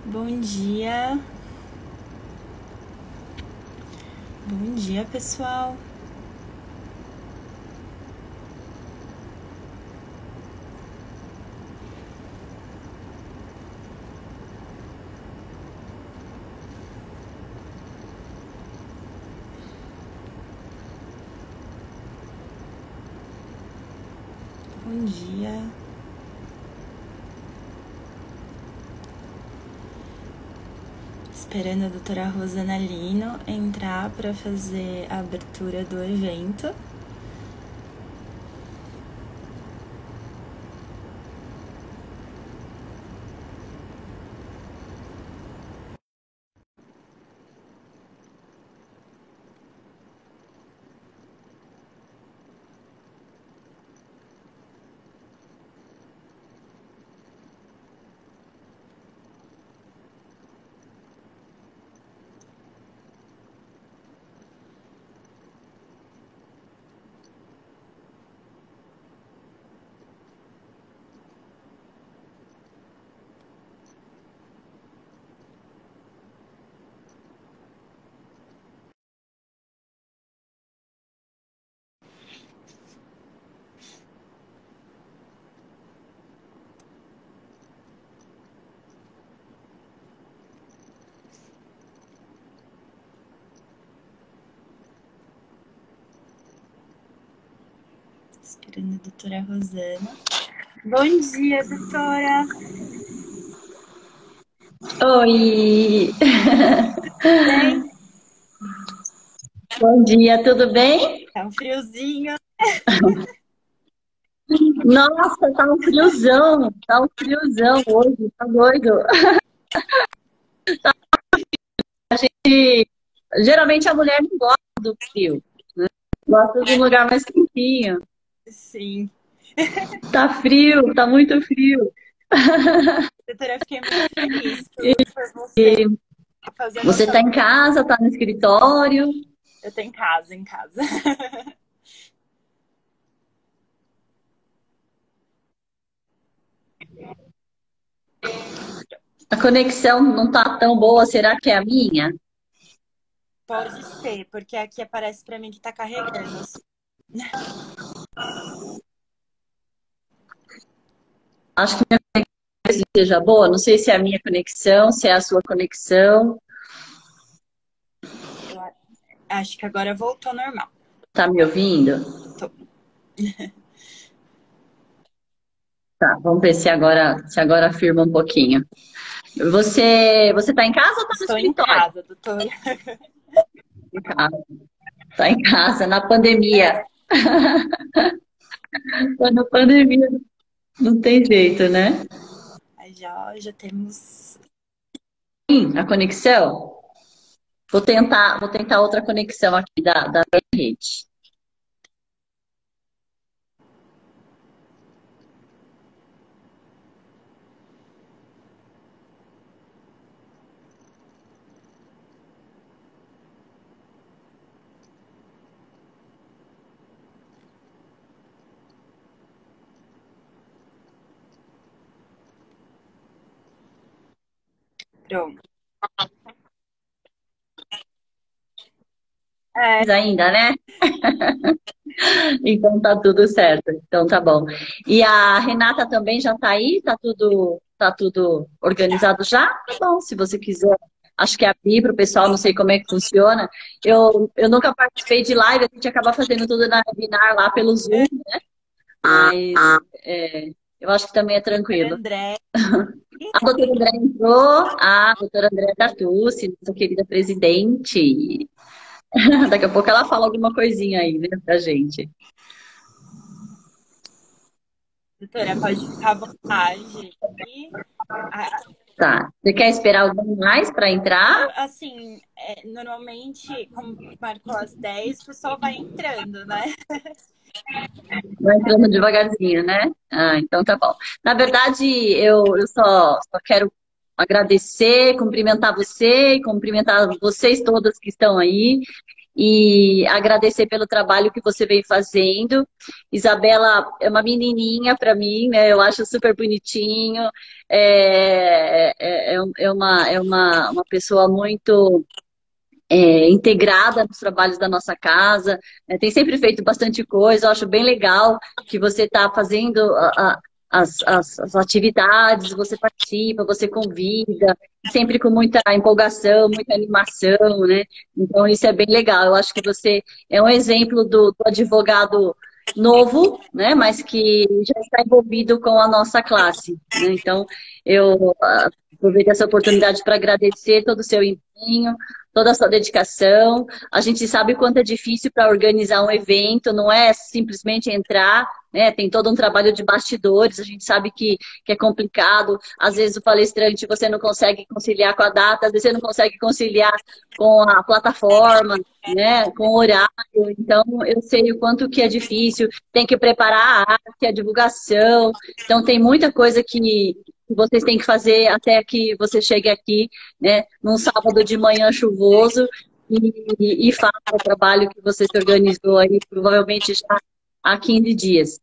Bom dia. Bom dia, pessoal. Bom dia. Esperando a doutora Rosana Lino entrar para fazer a abertura do evento. Esperando a doutora Rosana. Bom dia, doutora. Oi! Bem? Bom dia, tudo bem? Tá um friozinho. Nossa, tá um friozão hoje, tá doido. E, geralmente a mulher não gosta do frio, gosta de um lugar mais quentinho. Sim. Tá frio, tá muito frio. Doutora, fiquei muito feliz por você E fazer você nossa... tá em casa, tá no escritório? Eu tô em casa. A conexão não tá tão boa, será que é a minha? Pode ser, porque aqui aparece para mim que tá carregando. Acho que minha conexão seja boa, não sei se é a minha conexão, se é a sua conexão. Eu acho que agora voltou ao normal. Tá me ouvindo? Tô. Tá, vamos ver se agora firma um pouquinho. Você tá em casa ou tá no Estou em escritório? casa, doutora. Em casa. Tá em casa, na pandemia. É, Tá na pandemia, não tem jeito, né? aí já temos. Sim, a conexão. Vou tentar outra conexão aqui da minha rede. Pronto. É, Ainda, né? Então tá tudo certo. Então tá bom. E a Renata também já tá aí? Tá tudo já. organizado já? Tá bom, se você quiser. Acho que abrir para o pessoal, não sei como é que funciona. Eu nunca participei de live, a gente acaba fazendo tudo na webinar lá pelo Zoom, mas eu acho que também é Doutora tranquilo. André. A doutora André entrou, a doutora André Tartucci, nossa querida presidente. Daqui a pouco ela fala alguma coisinha aí, né, pra gente. Doutora, pode ficar à vontade. E, Tá. Você quer esperar alguém mais para entrar? assim, normalmente, como marcou às 10, o pessoal vai entrando, né? Vai entrando devagarzinho, né? Ah, então tá bom. Na verdade, eu só quero agradecer, cumprimentar você e cumprimentar vocês todas que estão aí. e agradecer pelo trabalho que você vem fazendo. Isabela é uma menininha para mim, né? Eu acho super bonitinho. Uma pessoa muito integrada nos trabalhos da nossa casa, tem sempre feito bastante coisa, eu acho bem legal que você está fazendo as atividades, você participa, você convida, sempre com muita empolgação, muita animação, né? Então isso é bem legal, eu acho que você é um exemplo do advogado novo, né? Mas que já está envolvido com a nossa classe, né? Então eu aproveito essa oportunidade para agradecer todo o seu empenho, toda a sua dedicação. A gente sabe o quanto é difícil para organizar um evento, não é simplesmente entrar, né? Tem todo um trabalho de bastidores, a gente sabe que é complicado. Às vezes o palestrante você não consegue conciliar com a data, às vezes você não consegue conciliar com a plataforma, né? Com o horário. Então, eu sei o quanto que é difícil, tem que preparar a arte, a divulgação. Então, tem muita coisa que vocês têm que fazer até que você chegue aqui, né, num sábado de manhã chuvoso e faça o trabalho que você se organizou aí, provavelmente já há 15 dias.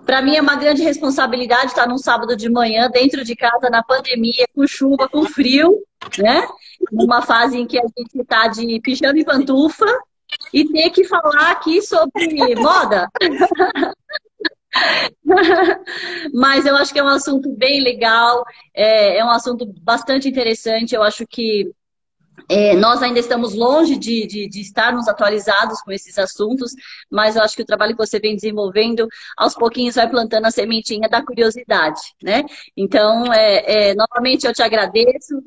Para mim é uma grande responsabilidade estar num sábado de manhã, dentro de casa, na pandemia, com chuva, com frio, né? Numa fase em que a gente está de pijama e pantufa e ter que falar aqui sobre moda. Mas eu acho que é um assunto bem legal, é um assunto bastante interessante. Eu acho que nós ainda estamos longe de estarmos atualizados com esses assuntos, mas eu acho que o trabalho que você vem desenvolvendo, aos pouquinhos vai plantando a sementinha da curiosidade, né? Então, novamente eu te agradeço,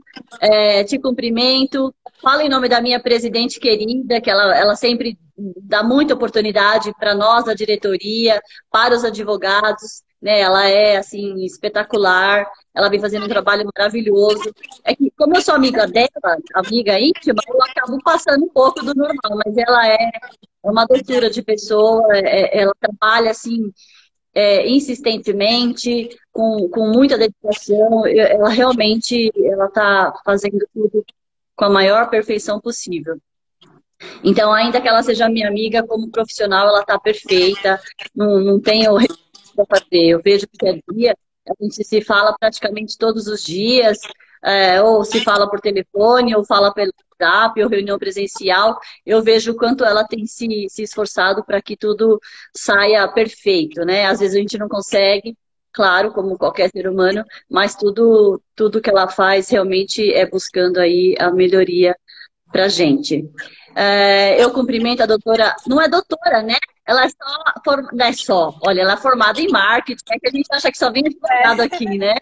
te cumprimento, falo em nome da minha presidente querida, que ela sempre dá muita oportunidade para nós da diretoria, para os advogados, né? Ela é, assim, espetacular, ela vem fazendo um trabalho maravilhoso. É que, como eu sou amiga dela, amiga íntima, eu acabo passando um pouco do normal, mas ela é uma doçura de pessoa, ela trabalha assim, insistentemente, com muita dedicação, ela realmente ela está fazendo tudo com a maior perfeição possível. Então, ainda que ela seja minha amiga, como profissional, ela está perfeita, não tenho para fazer. Eu vejo que dia a dia a gente se fala praticamente todos os dias, ou se fala por telefone, ou fala pelo WhatsApp, ou reunião presencial. Eu vejo o quanto ela tem se esforçado para que tudo saia perfeito, né? Às vezes a gente não consegue, claro, como qualquer ser humano, mas tudo que ela faz realmente é buscando aí a melhoria para a gente. Eu cumprimento a doutora, não é doutora, né? Ela é só, não é só, olha, ela é formada em marketing, é que a gente acha que só vem advogado aqui, né?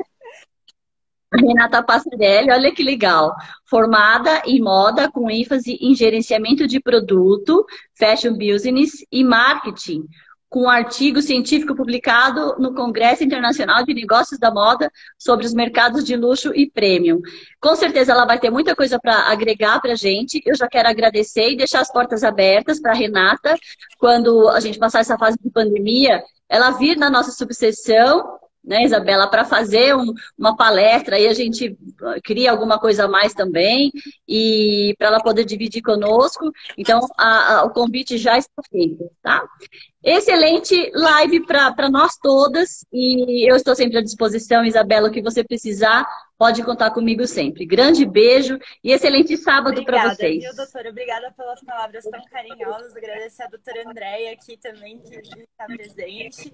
A Renata Passarelli, olha que legal. Formada em moda com ênfase em gerenciamento de produto, fashion business e marketing, com um artigo científico publicado no Congresso Internacional de Negócios da Moda sobre os mercados de luxo e premium. Com certeza ela vai ter muita coisa para agregar para a gente. Eu já quero agradecer e deixar as portas abertas para a Renata, quando a gente passar essa fase de pandemia, ela vir na nossa subseção, né, Isabela, para fazer uma palestra, aí a gente cria alguma coisa a mais também, e para ela poder dividir conosco. Então, o convite já está feito, tá? Excelente live para nós todas, e eu estou sempre à disposição, Isabela, o que você precisar, pode contar comigo sempre. Grande beijo e excelente sábado para vocês. Obrigada, viu, doutora? Obrigada pelas palavras tão carinhosas. Agradecer a doutora Andréia aqui também, que está presente.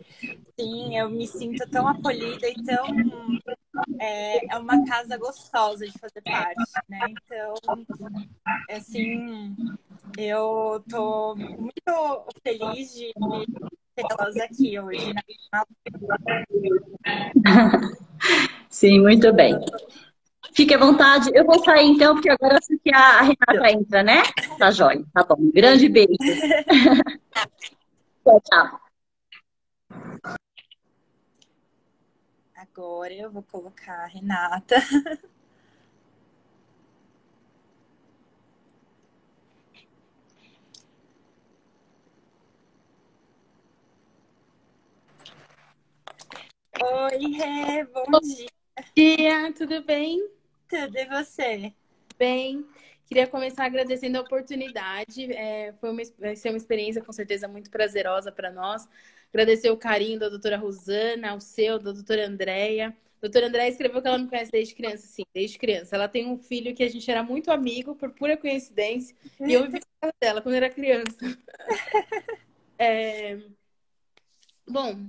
Sim, eu me sinto tão acolhida e tão... É uma casa gostosa de fazer parte, né? Então, assim, eu tô muito feliz de tê-las aqui hoje, né? Sim, muito bem. Fique à vontade. Eu vou sair então, porque agora acho que a Renata entra, né? Tá jóia. Tá bom. Um grande beijo. Tchau, tchau. Agora eu vou colocar a Renata. Oi, Rê, bom dia. Bom dia, tudo bem? Tudo, e você? bem. Queria começar agradecendo a oportunidade. Vai ser uma experiência com certeza muito prazerosa para nós. Agradecer o carinho da doutora Rosana, o seu, da doutora Andréia. A doutora Andréia escreveu que ela me conhece desde criança, sim, desde criança. Ela tem um filho que a gente era muito amigo, por pura coincidência, e eu vivi na casa dela quando era criança. Bom,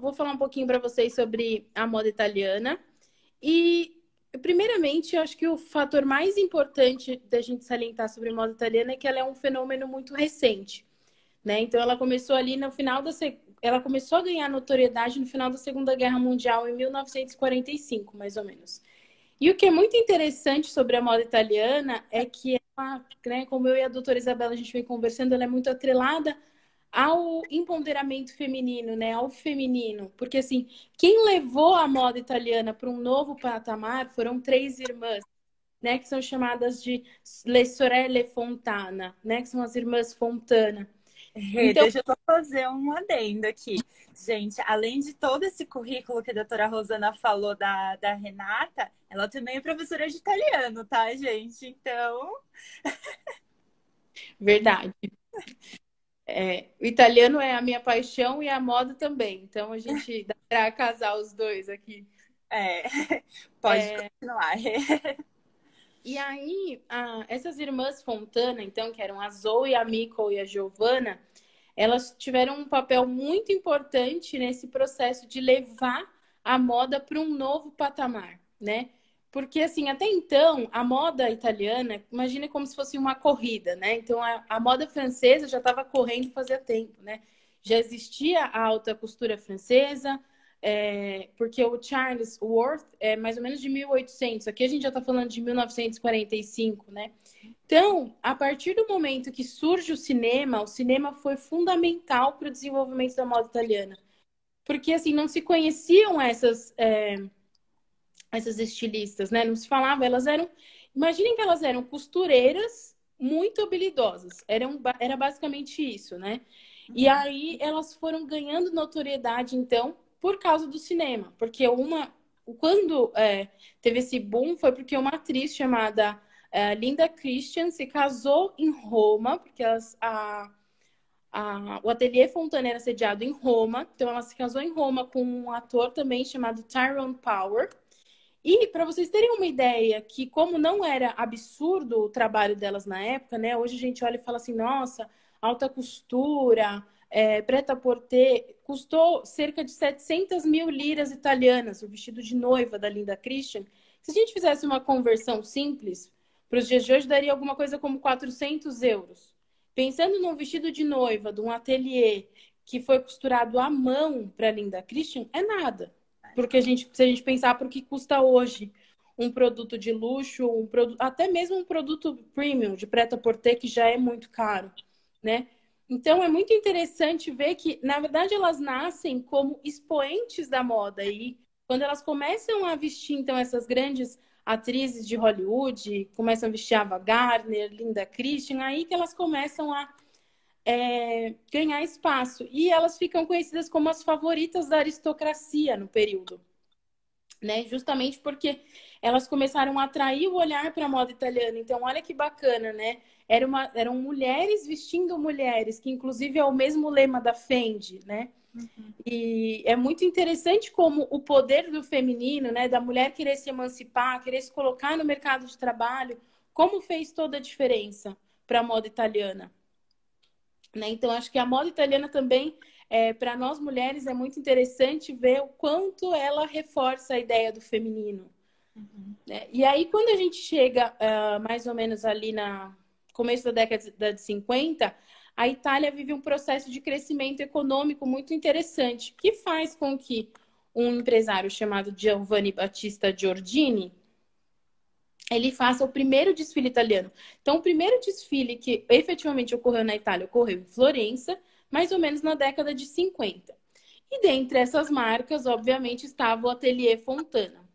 vou falar um pouquinho para vocês sobre a moda italiana. E, primeiramente, eu acho que o fator mais importante da gente salientar sobre a moda italiana é que ela é um fenômeno muito recente, né? Então, ela começou ali no final ela começou a ganhar notoriedade no final da Segunda Guerra Mundial, em 1945, mais ou menos. E o que é muito interessante sobre a moda italiana é que ela, né, como eu e a doutora Isabela, a gente vem conversando, ela é muito atrelada ao empoderamento feminino, né, ao feminino, porque assim, quem levou a moda italiana para um novo patamar foram três irmãs, né, que são chamadas de Le Sorelle Fontana, né, que são as irmãs Fontana. Então, deixa eu só fazer um adendo aqui. Gente, além de todo esse currículo que a doutora Rosana falou da Renata, ela também é professora de italiano, tá, gente? Então... Verdade. O italiano é a minha paixão e a moda também. Então, a gente dá para casar os dois aqui. Pode continuar. E aí, essas irmãs Fontana, então, que eram a Zoe, a Miko e a Giovanna, elas tiveram um papel muito importante nesse processo de levar a moda para um novo patamar, né? Porque, assim, até então, a moda italiana, imagina como se fosse uma corrida, né? Então, a moda francesa já estava correndo fazia tempo, né? Já existia a alta costura francesa, porque o Charles Worth é mais ou menos de 1800. Aqui a gente já está falando de 1945, né? Então, a partir do momento que surge o cinema foi fundamental para o desenvolvimento da moda italiana. Porque, assim, não se conheciam essas estilistas, né? Não se falava, imaginem que elas eram costureiras muito habilidosas. Era basicamente isso, né? E aí elas foram ganhando notoriedade, então, por causa do cinema. Porque quando teve esse boom foi porque uma atriz chamada Linda Christian se casou em Roma, porque o ateliê Fontana era sediado em Roma, então ela se casou em Roma com um ator também chamado Tyrone Power. E para vocês terem uma ideia que como não era absurdo o trabalho delas na época, né? Hoje a gente olha e fala assim, nossa, alta costura, prêt-à-porter, custou cerca de 700 mil liras italianas, o vestido de noiva da Linda Christian. Se a gente fizesse uma conversão simples, para os dias de hoje daria alguma coisa como 400 euros. Pensando num vestido de noiva, de um ateliê que foi costurado à mão para a Linda Christian, é nada. Porque se a gente pensar por que custa hoje um produto de luxo, até mesmo um produto premium de prêt-à-porter, que já é muito caro, né? Então, é muito interessante ver que, na verdade, elas nascem como expoentes da moda. E quando elas começam a vestir, então, essas grandes atrizes de Hollywood, começam a vestir Ava Gardner, Linda Christian, aí que elas começam a ganhar espaço. E elas ficam conhecidas como as favoritas da aristocracia no período, né? Justamente porque elas começaram a atrair o olhar para a moda italiana. Então, olha que bacana, né? Eram mulheres vestindo mulheres, que inclusive é o mesmo lema da Fendi, né? E é muito interessante como o poder do feminino, né? Da mulher querer se emancipar, querer se colocar no mercado de trabalho, como fez toda a diferença para a moda italiana. Né? Então, acho que a moda italiana também, para nós mulheres, é muito interessante ver o quanto ela reforça a ideia do feminino. Né? E aí, quando a gente chega mais ou menos ali no começo da década de 50, a Itália vive um processo de crescimento econômico muito interessante, que faz com que um empresário chamado Giovanni Battista Giordini ele faça o primeiro desfile italiano. Então, o primeiro desfile que efetivamente ocorreu na Itália ocorreu em Florença, mais ou menos na década de 50. E dentre essas marcas, obviamente, estava o Atelier Fontana.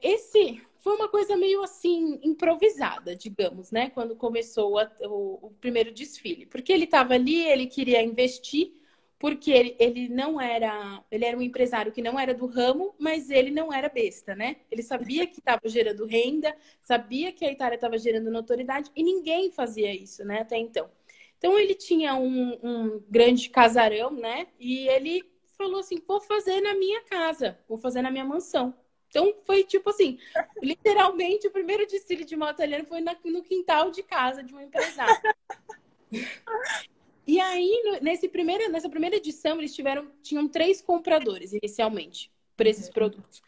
Esse foi uma coisa meio assim, improvisada, digamos, né? Quando começou o primeiro desfile. Porque ele estava ali, ele queria investir, porque ele não era, ele era um empresário que não era do ramo, mas ele não era besta, né? Ele sabia que estava gerando renda, sabia que a Itália estava gerando notoriedade e ninguém fazia isso, né? Até então. Então ele tinha um grande casarão, né? E ele falou assim: vou fazer na minha casa, vou fazer na minha mansão. Então foi tipo assim, literalmente o primeiro desfile de moda italiana foi no quintal de casa de um empresário. E aí, nessa primeira edição, eles tinham 3 compradores inicialmente por esses produtos.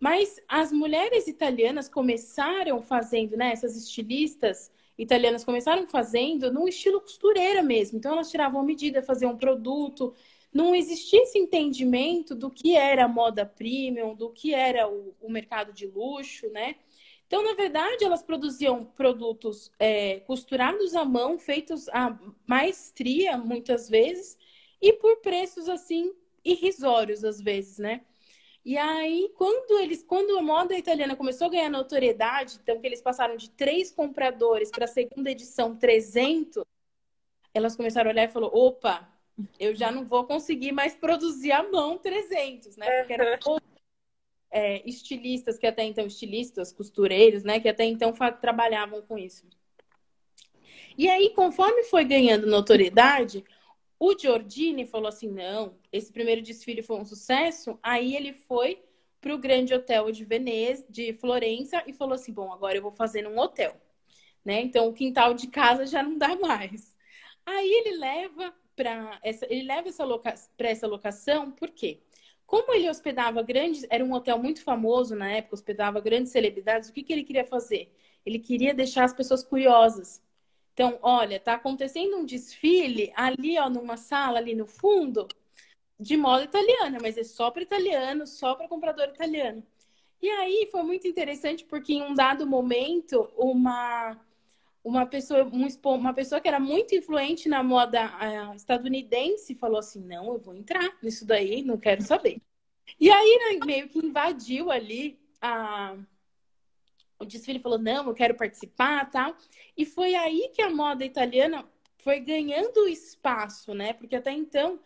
Mas as mulheres italianas começaram fazendo, né? Essas estilistas italianas começaram fazendo num estilo costureira mesmo. Então, elas tiravam a medida, faziam um produto. Não existia esse entendimento do que era moda premium, do que era o mercado de luxo, né? Então, na verdade, elas produziam produtos costurados à mão, feitos à maestria, muitas vezes, e por preços, assim, irrisórios, às vezes, né? E aí, quando a moda italiana começou a ganhar notoriedade, então que eles passaram de 3 compradores para a segunda edição 300, elas começaram a olhar e falaram: opa, eu já não vou conseguir mais produzir à mão 300, né? Porque era estilistas que até então, estilistas, costureiros, né? Que até então trabalhavam com isso. E aí, conforme foi ganhando notoriedade, o Giordini falou assim: não, esse primeiro desfile foi um sucesso. Aí ele foi para o Grande Hotel de Veneza, de Florença, e falou assim: bom, agora eu vou fazer num hotel, né? Então o quintal de casa já não dá mais. Aí ele leva essa locação, por quê? Como ele hospedava era um hotel muito famoso na época, hospedava grandes celebridades, o que ele queria fazer? Ele queria deixar as pessoas curiosas. Então, olha, tá acontecendo um desfile ali, ó, numa sala ali no fundo, de moda italiana, mas é só para italiano, só para comprador italiano. E aí foi muito interessante porque em um dado momento, uma pessoa que era muito influente na moda estadunidense falou assim: não, eu vou entrar nisso daí, não quero saber. E aí, né, meio que invadiu ali o desfile, falou: não, eu quero participar, tal. E foi aí que a moda italiana foi ganhando espaço, né? Porque até então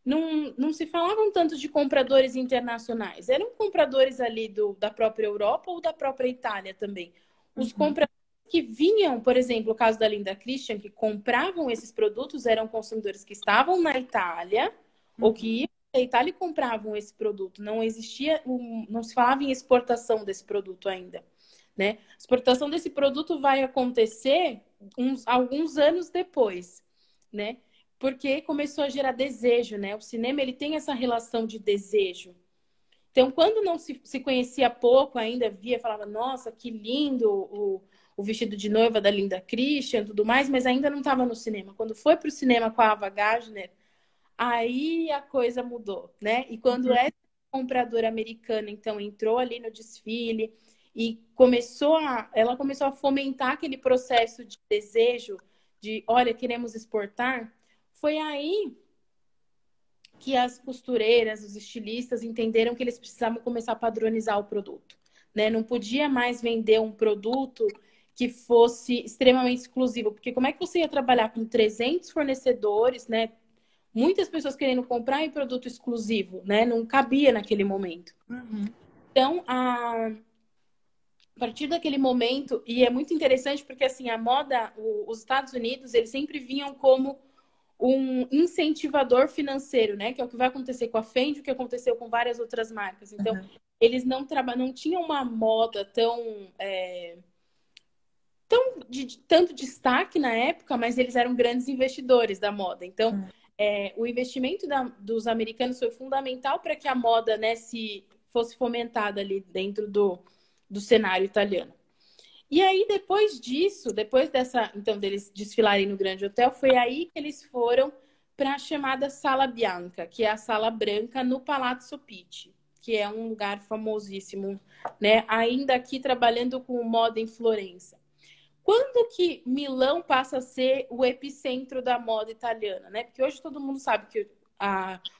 não se falavam tanto de compradores internacionais. Eram compradores ali da própria Europa ou da própria Itália também. Os compradores que vinham, por exemplo, o caso da Linda Christian, que compravam esses produtos, eram consumidores que estavam na Itália ou que iam à Itália e compravam esse produto. Não existia, não se falava em exportação desse produto ainda, né? A exportação desse produto vai acontecer alguns anos depois, né? Porque começou a gerar desejo, né? O cinema, ele tem essa relação de desejo. Então, quando não se conhecia pouco, ainda falava: nossa, que lindo o vestido de noiva da Linda Christian, tudo mais, mas ainda não estava no cinema. Quando foi para o cinema com a Ava Gardner, aí a coisa mudou, né? E quando essa compradora americana, então, entrou ali no desfile e ela começou a fomentar aquele processo de desejo, de, olha, queremos exportar, foi aí que as costureiras, os estilistas entenderam que eles precisavam começar a padronizar o produto, né? Não podia mais vender um produto que fosse extremamente exclusivo, porque como é que você ia trabalhar com 300 fornecedores, né? Muitas pessoas querendo comprar em produto exclusivo, né? Não cabia naquele momento. Então, a partir daquele momento, e é muito interessante porque, assim, a moda, os Estados Unidos, eles sempre vinham como um incentivador financeiro, né? Que é o que vai acontecer com a Fendi, o que aconteceu com várias outras marcas. Então, eles não tinham uma moda de tanto destaque na época, mas eles eram grandes investidores da moda. Então, o investimento dos americanos foi fundamental para que a moda, né, fosse fomentada ali dentro do cenário italiano. E aí, depois então, deles desfilarem no Grande Hotel, foi aí que eles foram para a chamada Sala Bianca, que é a Sala Branca no Palazzo Pitti, que é um lugar famosíssimo, né? Ainda aqui trabalhando com moda em Florença. Quando que Milão passa a ser o epicentro da moda italiana, né? Porque hoje todo mundo sabe que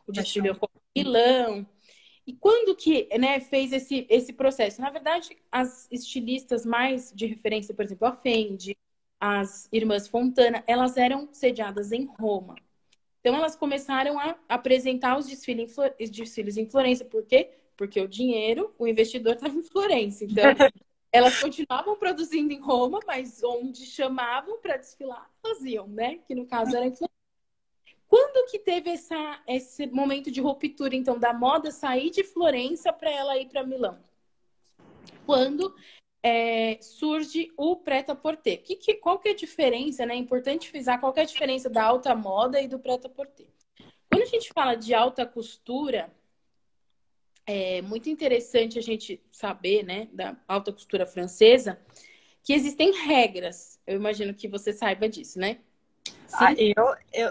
o desfile ocorre em Milão. E quando que, né, fez esse processo? Na verdade, as estilistas mais de referência, por exemplo, a Fendi, as irmãs Fontana, elas eram sediadas em Roma. Então, elas começaram a apresentar os desfiles em Florença. Por quê? Porque o dinheiro, o investidor estava em Florença. Então, elas continuavam produzindo em Roma, mas onde chamavam para desfilar, elas iam, né? Que no caso era em Florença. Quando que teve esse momento de ruptura, então, da moda sair de Florença para ela ir para Milão? Quando surge o prêt-à-porter. Qual que é a diferença, né? É importante frisar qual que é a diferença da alta moda e do prêt-à-porter. Quando a gente fala de alta costura, é muito interessante a gente saber, né, da alta costura francesa, que existem regras. Eu imagino que você saiba disso, né? Sim.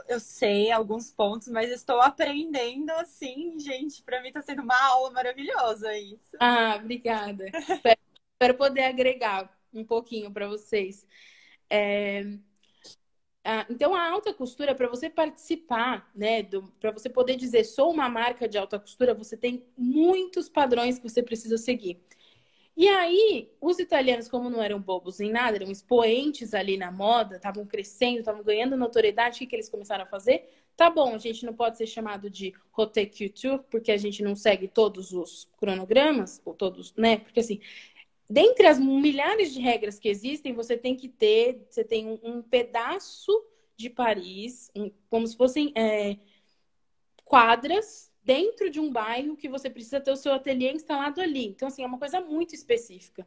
Eu sei alguns pontos, mas estou aprendendo assim, gente. Para mim tá sendo uma aula maravilhosa isso. Ah, obrigada. Espero poder agregar um pouquinho para vocês. Então, a alta costura, para você participar, né, para você poder dizer sou uma marca de alta costura, você tem muitos padrões que você precisa seguir. E aí, os italianos, como não eram bobos nem nada, eram expoentes ali na moda, estavam crescendo, estavam ganhando notoriedade, o que eles começaram a fazer? Tá bom, a gente não pode ser chamado de haute couture, porque a gente não segue todos os cronogramas, ou todos, né? Porque assim, dentre as milhares de regras que existem, você tem um pedaço de Paris, como se fossem quadras dentro de um bairro que você precisa ter o seu ateliê instalado ali. Então, assim, é uma coisa muito específica.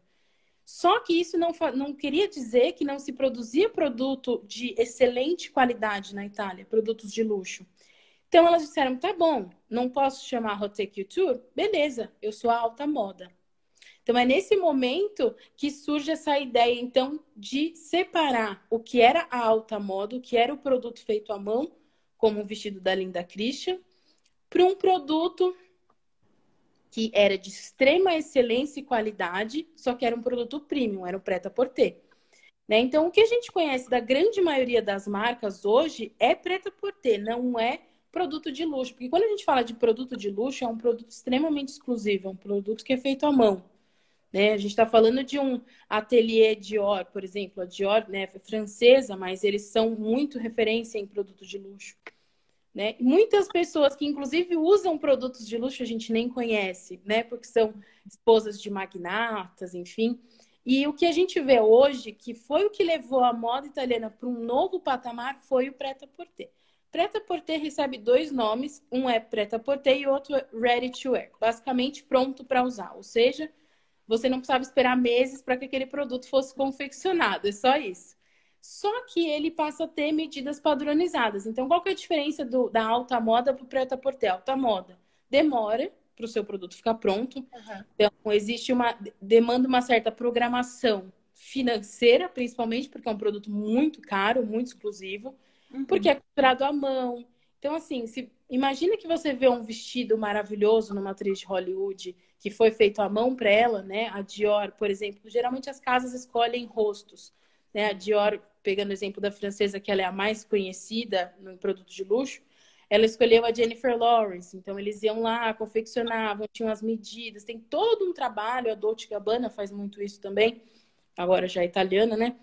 Só que isso não queria dizer que não se produzia produto de excelente qualidade na Itália, produtos de luxo. Então, elas disseram, tá bom, não posso chamar haute couture? Beleza, eu sou a alta moda. Então, é nesse momento que surge essa ideia, então, de separar o que era a alta moda, o que era o produto feito à mão, como o vestido da Linda Christian, para um produto que era de extrema excelência e qualidade, só que era um produto premium, era o prêt-à-porter. Né? Então, o que a gente conhece da grande maioria das marcas hoje é prêt-à-porter, não é produto de luxo. Porque quando a gente fala de produto de luxo, é um produto extremamente exclusivo, é um produto que é feito à mão. Né? A gente está falando de um ateliê Dior, por exemplo. A Dior, né, é francesa, mas eles são muito referência em produto de luxo. Né? Muitas pessoas que, inclusive, usam produtos de luxo a gente nem conhece, né? Porque são esposas de magnatas, enfim. E o que a gente vê hoje, que foi o que levou a moda italiana para um novo patamar, foi o prêt-à-porter. Prêt-à-porter recebe dois nomes, um é prêt-à-porter e o outro é ready to wear, basicamente pronto para usar. Ou seja, você não precisava esperar meses para que aquele produto fosse confeccionado, é só isso. Só que ele passa a ter medidas padronizadas. Então, qual que é a diferença da alta moda para o prêt-à-porter? Alta moda demora para o seu produto ficar pronto. Uhum. Então, demanda uma certa programação financeira, principalmente porque é um produto muito caro, muito exclusivo, porque é costurado à mão. Então, assim, imagina que você vê um vestido maravilhoso numa atriz de Hollywood que foi feito à mão para ela, né? A Dior, por exemplo. Geralmente as casas escolhem rostos. Né? A Dior, pegando o exemplo da francesa, que ela é a mais conhecida no produto de luxo, ela escolheu a Jennifer Lawrence. Então, eles iam lá, confeccionavam, tinham as medidas. Tem todo um trabalho, a Dolce & Gabbana faz muito isso também, agora já é italiana, né?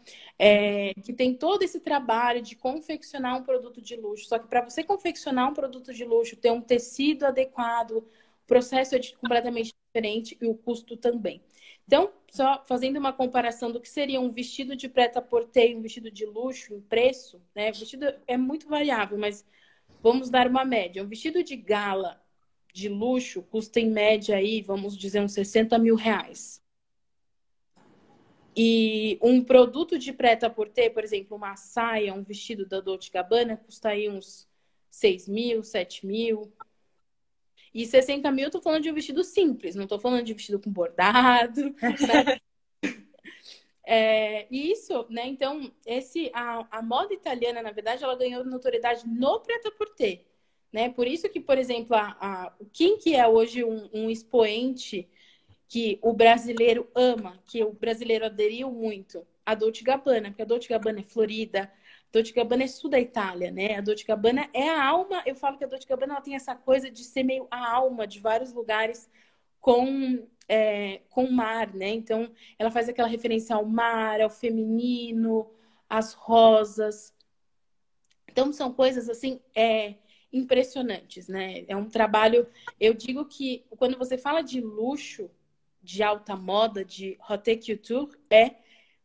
Que tem todo esse trabalho de confeccionar um produto de luxo. Só que para você confeccionar um produto de luxo, ter um tecido adequado, o processo é completamente diferente e o custo também. Então, só fazendo uma comparação do que seria um vestido de prêt-à-porter e um vestido de luxo em preço, né? O vestido é muito variável, mas vamos dar uma média. Um vestido de gala de luxo custa em média aí, vamos dizer, uns 60 mil reais. E um produto de prêt-à-porter, por exemplo, uma saia, um vestido da Dolce & Gabbana, custa aí uns 6 mil, 7 mil. E 60 mil, eu tô falando de um vestido simples, não tô falando de vestido com bordado. Né? Isso, né? Então, a moda italiana, na verdade, ela ganhou notoriedade no prêt-à-porter. Né? Por isso que, por exemplo, quem que é hoje um expoente que o brasileiro ama, que o brasileiro aderiu muito, a Dolce & Gabbana, porque a Dolce & Gabbana é florida, a Dolce & Gabbana é sul da Itália, né? A Dolce & Gabbana é a alma, eu falo que a Dolce & Gabbana ela tem essa coisa de ser meio a alma de vários lugares com mar, né? Então, ela faz aquela referência ao mar, ao feminino, às rosas. Então, são coisas assim impressionantes, né? É um trabalho, eu digo que quando você fala de luxo, de alta moda, de haute couture, é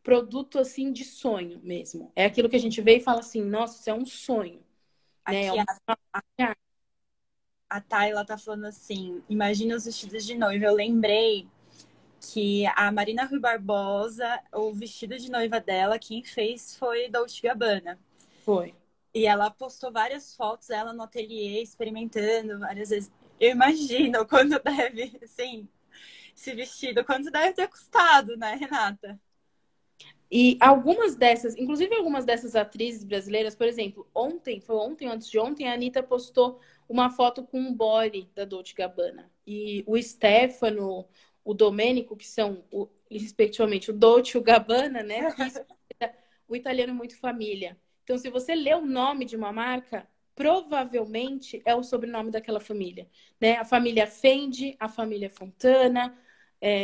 produto assim de sonho mesmo. É aquilo que a gente vê e fala assim, nossa, isso é um sonho, né? É Aqui uma... a Tayla tá falando assim, imagina os vestidos de noiva. Eu lembrei que a Marina Rui Barbosa, o vestido de noiva dela, quem fez foi Dolce Gabbana. Foi. E ela postou várias fotos, ela no ateliê, experimentando várias vezes. Eu imagino quando deve, assim, esse vestido, quanto deve ter custado, né, Renata? E algumas dessas, inclusive algumas dessas atrizes brasileiras, por exemplo, foi ontem, antes de ontem, a Anitta postou uma foto com um body da Dolce Gabbana. E o Stefano, o Domenico, que são, respectivamente, o Dolce e o Gabbana, né? Que isso, o italiano é muito família. Então, se você lê o nome de uma marca, provavelmente é o sobrenome daquela família, né? A família Fendi, a família Fontana,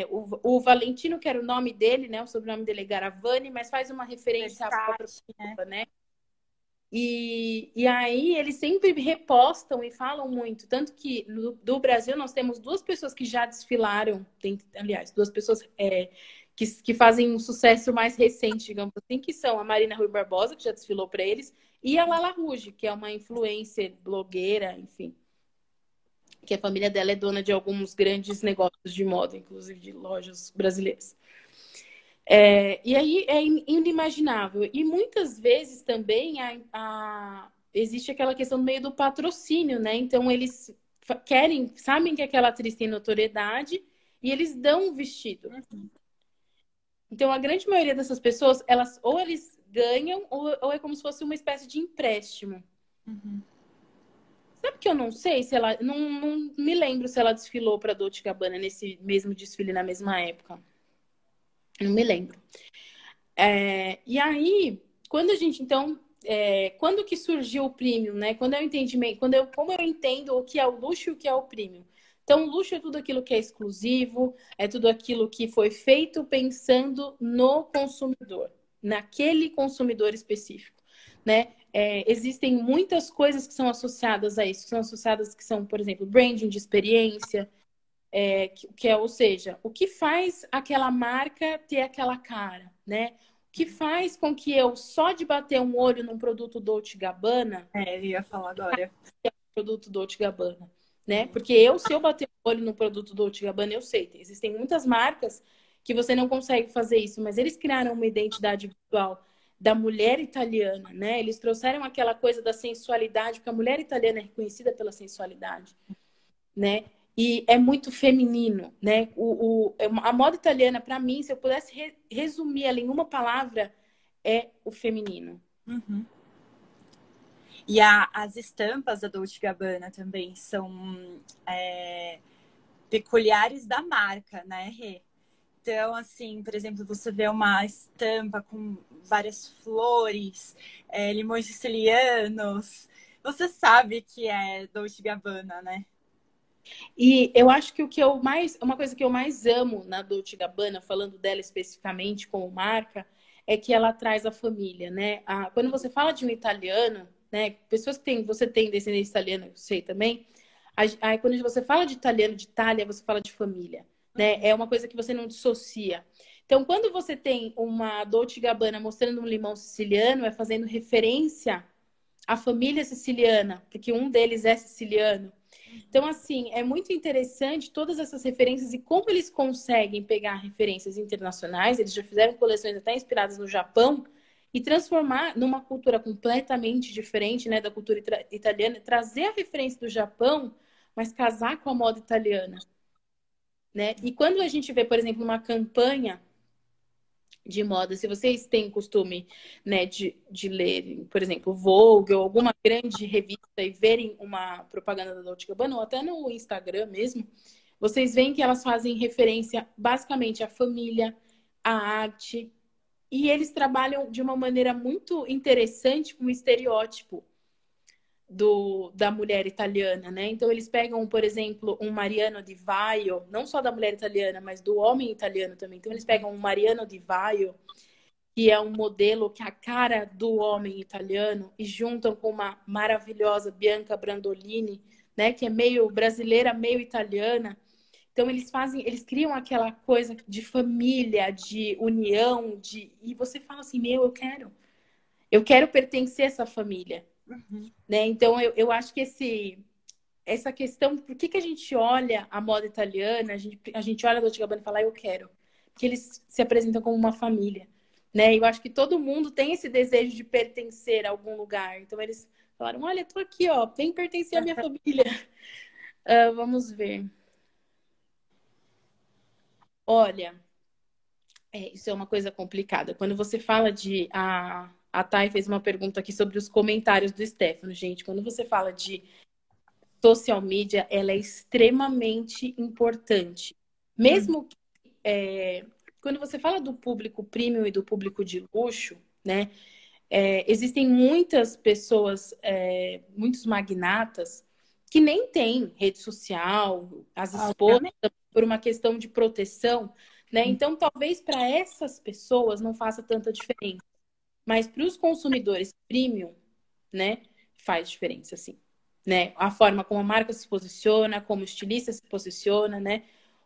o Valentino, que era o nome dele, né? O sobrenome dele é Garavani, mas faz uma referência à própria pessoa, né? E aí eles sempre repostam e falam muito. Tanto que do Brasil nós temos duas pessoas que já desfilaram, aliás, duas pessoas que fazem um sucesso mais recente, digamos assim, que são a Marina Rui Barbosa, que já desfilou para eles, e a Lala Rouge, que é uma influencer, blogueira, enfim. Que a família dela é dona de alguns grandes negócios de moda, inclusive de lojas brasileiras. E aí é inimaginável. E muitas vezes também existe aquela questão no meio do patrocínio, né? Então eles sabem que aquela atriz tem notoriedade e eles dão um vestido. Então a grande maioria dessas pessoas, eles ganham ou é como se fosse uma espécie de empréstimo. Sabe que eu não sei se ela... Não me lembro se ela desfilou para Dolce Gabbana nesse mesmo desfile na mesma época. Não me lembro. E aí, quando a gente, então... quando que surgiu o premium, né? Como eu entendo o que é o luxo e o que é o premium. Então, o luxo é tudo aquilo que é exclusivo, é tudo aquilo que foi feito pensando no consumidor, naquele consumidor específico, né? Existem muitas coisas que são associadas a isso, que são, por exemplo, branding de experiência, ou seja, o que faz aquela marca ter aquela cara, né? O que faz com que eu, só de bater um olho num produto Dolce Gabbana, Eu ia falar agora. produto Dolce Gabbana, né? Porque se eu bater o olho no produto Dolce Gabbana, eu sei. Existem muitas marcas que você não consegue fazer isso, mas eles criaram uma identidade visual da mulher italiana, né? Eles trouxeram aquela coisa da sensualidade, porque a mulher italiana é reconhecida pela sensualidade, né? E é muito feminino, né? A moda italiana, para mim, se eu pudesse resumir ela em uma palavra, é o feminino. E as estampas da Dolce Gabbana também são peculiares da marca, né, Rê? Então, assim, por exemplo, você vê uma estampa com várias flores, limões sicilianos, você sabe que é Dolce Gabbana, né? E eu acho que uma coisa que eu mais amo na Dolce Gabbana, falando dela especificamente como marca, é que ela traz a família, né? Quando você fala de um italiano, né? Pessoas que você tem descendência italiana, eu sei também. Quando você fala de italiano, de Itália, você fala de família, né? É uma coisa que você não dissocia. Então, quando você tem uma Dolce Gabbana mostrando um limão siciliano, é fazendo referência à família siciliana, porque um deles é siciliano. Então, assim, é muito interessante todas essas referências e como eles conseguem pegar referências internacionais. Eles já fizeram coleções até inspiradas no Japão e transformar numa cultura completamente diferente, né, da cultura italiana, trazer a referência do Japão, mas casar com a moda italiana, né? E quando a gente vê, por exemplo, uma campanha de moda, se vocês têm costume, né, de ler, por exemplo, Vogue ou alguma grande revista e verem uma propaganda da Dolce Gabbana, ou até no Instagram mesmo, vocês veem que elas fazem referência basicamente à família, à arte, e eles trabalham de uma maneira muito interessante com o estereótipo da mulher italiana, né? Então eles pegam, por exemplo, um Mariano Di Vaio, não só da mulher italiana, mas do homem italiano também. Então eles pegam um Mariano Di Vaio, que é um modelo que é a cara do homem italiano, e juntam com uma maravilhosa Bianca Brandolini, né, que é meio brasileira, meio italiana. Então eles criam aquela coisa de família, de união, e você fala assim, eu quero pertencer a essa família, né? Então eu acho que essa questão, por que a gente olha a moda italiana, a gente olha a Dolce & Gabbana e fala, eu quero, porque eles se apresentam como uma família, né? Eu acho que todo mundo tem esse desejo de pertencer a algum lugar. Então eles falaram, olha, tô aqui, ó, vem pertencer à minha família. Vamos ver. Olha, isso é uma coisa complicada. Quando você fala de... A Thay fez uma pergunta aqui sobre os comentários do Stefano. Gente, quando você fala de social media, ela é extremamente importante. Mesmo que, quando você fala do público premium e do público de luxo, né? Existem muitas pessoas, muitos magnatas, que nem têm rede social, as esposas, por uma questão de proteção, né? Então, talvez para essas pessoas não faça tanta diferença. Mas para os consumidores premium, né, faz diferença, sim. Né? A forma como a marca se posiciona, como o estilista se posiciona, né?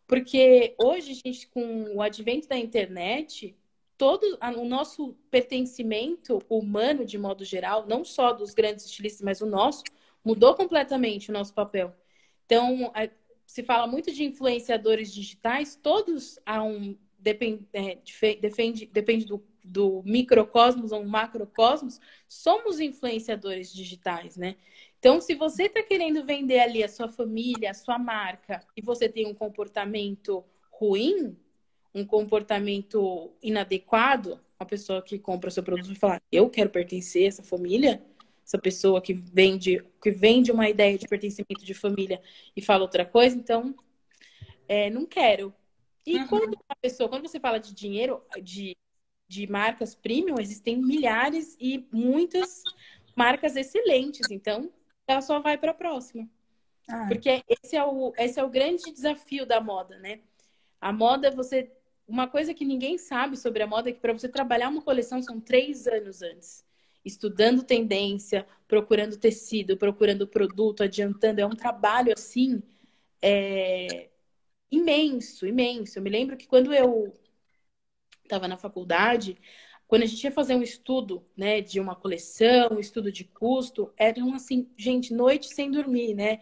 Porque hoje, gente, com o advento da internet, todo o nosso pertencimento humano, de modo geral, não só dos grandes estilistas, mas o nosso, mudou completamente o nosso papel. Então, se fala muito de influenciadores digitais, todos depende do microcosmos ou macrocosmos, somos influenciadores digitais, né? Então, se você está querendo vender ali a sua família, a sua marca, e você tem um comportamento ruim, um comportamento inadequado, a pessoa que compra o seu produto vai falar, eu quero pertencer a essa família, essa pessoa que vende uma ideia de pertencimento de família e fala outra coisa, então, não quero. E quando você fala de dinheiro, de marcas premium, existem milhares e muitas marcas excelentes. Então, ela só vai para a próxima. Porque esse é o grande desafio da moda, né? A moda, uma coisa que ninguém sabe sobre a moda é que para você trabalhar uma coleção são 3 anos antes. Estudando tendência, procurando tecido, procurando produto, adiantando. É um trabalho, assim, imenso, imenso. Eu me lembro que quando eu estava na faculdade, quando a gente ia fazer um estudo, né, de uma coleção, um estudo de custo, eram assim, gente, noite sem dormir, né?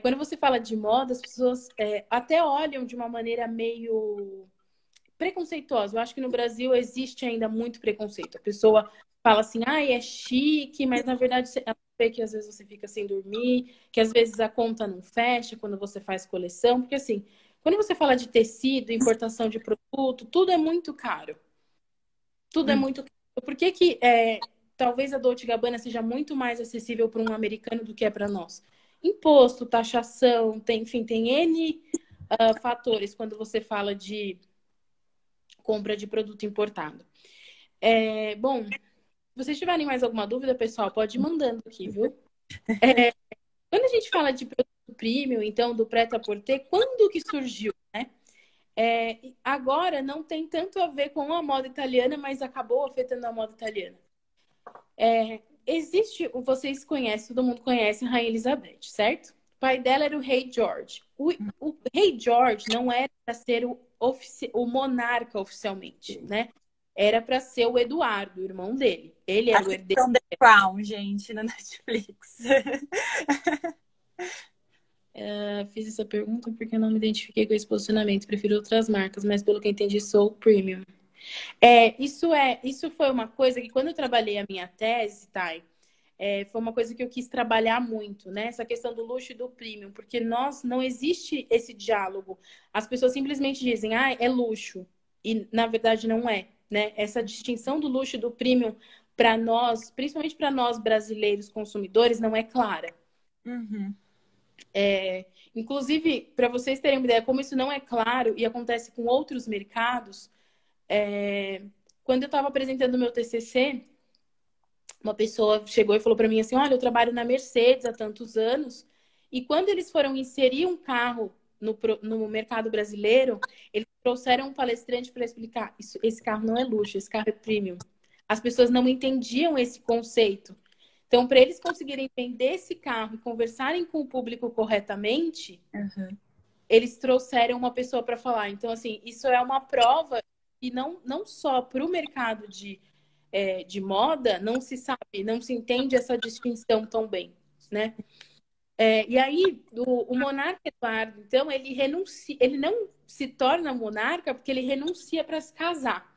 Quando você fala de moda, as pessoas até olham de uma maneira meio preconceituosa. Eu acho que no Brasil existe ainda muito preconceito. A pessoa fala assim, é chique, mas na verdade ela vê que às vezes você fica sem dormir, que às vezes a conta não fecha quando você faz coleção, porque assim, quando você fala de tecido, importação de produto, tudo é muito caro. Tudo é muito caro. Por que talvez a Dolce & Gabbana seja muito mais acessível para um americano do que é para nós? Imposto, taxação, enfim, tem N fatores quando você fala de compra de produto importado. Bom, se vocês tiverem mais alguma dúvida, pessoal, pode ir mandando aqui, viu? Quando a gente fala de produto premium, então, do prêt-à-porter, quando que surgiu, né? Agora não tem tanto a ver com a moda italiana, mas acabou afetando a moda italiana. Vocês conhecem, todo mundo conhece a Rainha Elizabeth, certo? O pai dela era o Rei George. O Rei George não era para ser o monarca oficialmente, né? Era para ser o Eduardo, o irmão dele. Ele era o herdeiro. The Crown, gente, na Netflix. Fiz essa pergunta porque eu não me identifiquei com esse posicionamento. Prefiro outras marcas, mas pelo que eu entendi, sou premium. Isso foi uma coisa que quando eu trabalhei a minha tese, Thay, foi uma coisa que eu quis trabalhar muito, né? Essa questão do luxo e do premium, porque não existe esse diálogo. As pessoas simplesmente dizem, é luxo. E, na verdade, não é, né? Essa distinção do luxo e do premium, para nós, principalmente para nós brasileiros consumidores, não é clara. Inclusive, para vocês terem uma ideia, como isso não é claro e acontece com outros mercados, quando eu estava apresentando o meu TCC, uma pessoa chegou e falou para mim assim, olha, eu trabalho na Mercedes há tantos anos, e quando eles foram inserir um carro no mercado brasileiro, eles trouxeram um palestrante para explicar, esse carro não é luxo, esse carro é premium. As pessoas não entendiam esse conceito. Então, para eles conseguirem vender esse carro e conversarem com o público corretamente, eles trouxeram uma pessoa para falar. Então, assim, isso é uma prova que não só para o mercado de moda não se sabe, não se entende essa distinção tão bem, né? E aí, o monarca Eduardo, então, ele não se torna monarca porque ele renuncia para se casar.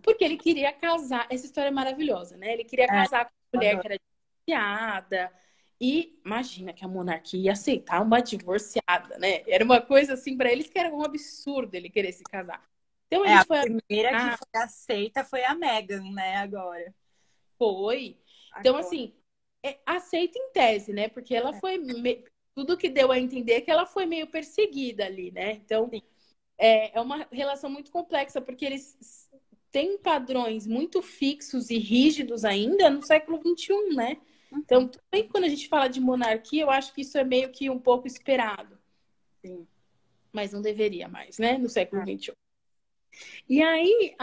Porque ele queria casar, essa história é maravilhosa, né? Ele queria casar com uma mulher que era divorciada. E imagina que a monarquia ia aceitar uma divorciada, né? Era uma coisa assim, para eles que era um absurdo ele querer se casar. Então, ele A foi. primeira que foi aceita foi a Meghan, né? Agora. Foi. Então, assim, aceita em tese, né? Porque ela foi. Tudo que deu a entender é que ela foi meio perseguida ali, né? Então, é uma relação muito complexa, porque eles têm padrões muito fixos e rígidos ainda no século XXI, né? Então, também quando a gente fala de monarquia, eu acho que isso é meio que um pouco esperado. Sim. Mas não deveria mais, né? No século XXI. E aí,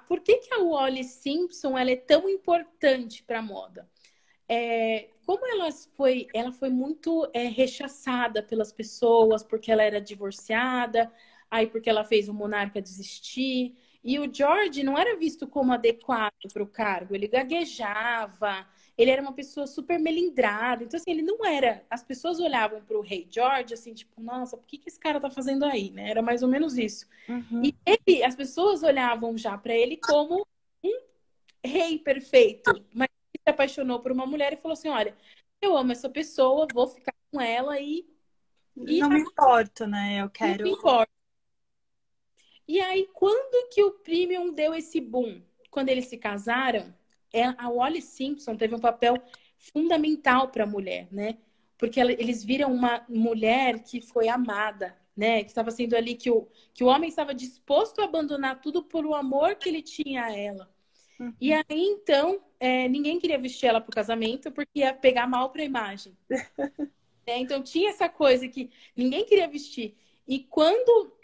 por que a Wallis Simpson ela é tão importante para a moda? Como ela foi muito rechaçada pelas pessoas, porque ela era divorciada, aí porque ela fez o monarca desistir. E o George não era visto como adequado para o cargo. Ele gaguejava, ele era uma pessoa super melindrada. Então, assim, ele não era... As pessoas olhavam para o rei George, assim, tipo, nossa, por que esse cara tá fazendo aí, né? Era mais ou menos isso. E as pessoas olhavam já para ele como um rei perfeito. Mas ele se apaixonou por uma mulher e falou assim, olha, eu amo essa pessoa, vou ficar com ela e não me importo, né? Eu quero... Não me importa. E aí, quando que o Premium deu esse boom? Quando eles se casaram, a Wallis Simpson teve um papel fundamental para a mulher, né? Porque eles viram uma mulher que foi amada, né? Que estava sendo ali, que o homem estava disposto a abandonar tudo por o amor que ele tinha a ela. E aí, então, ninguém queria vestir ela para o casamento porque ia pegar mal para a imagem. Então, tinha essa coisa que ninguém queria vestir. E quando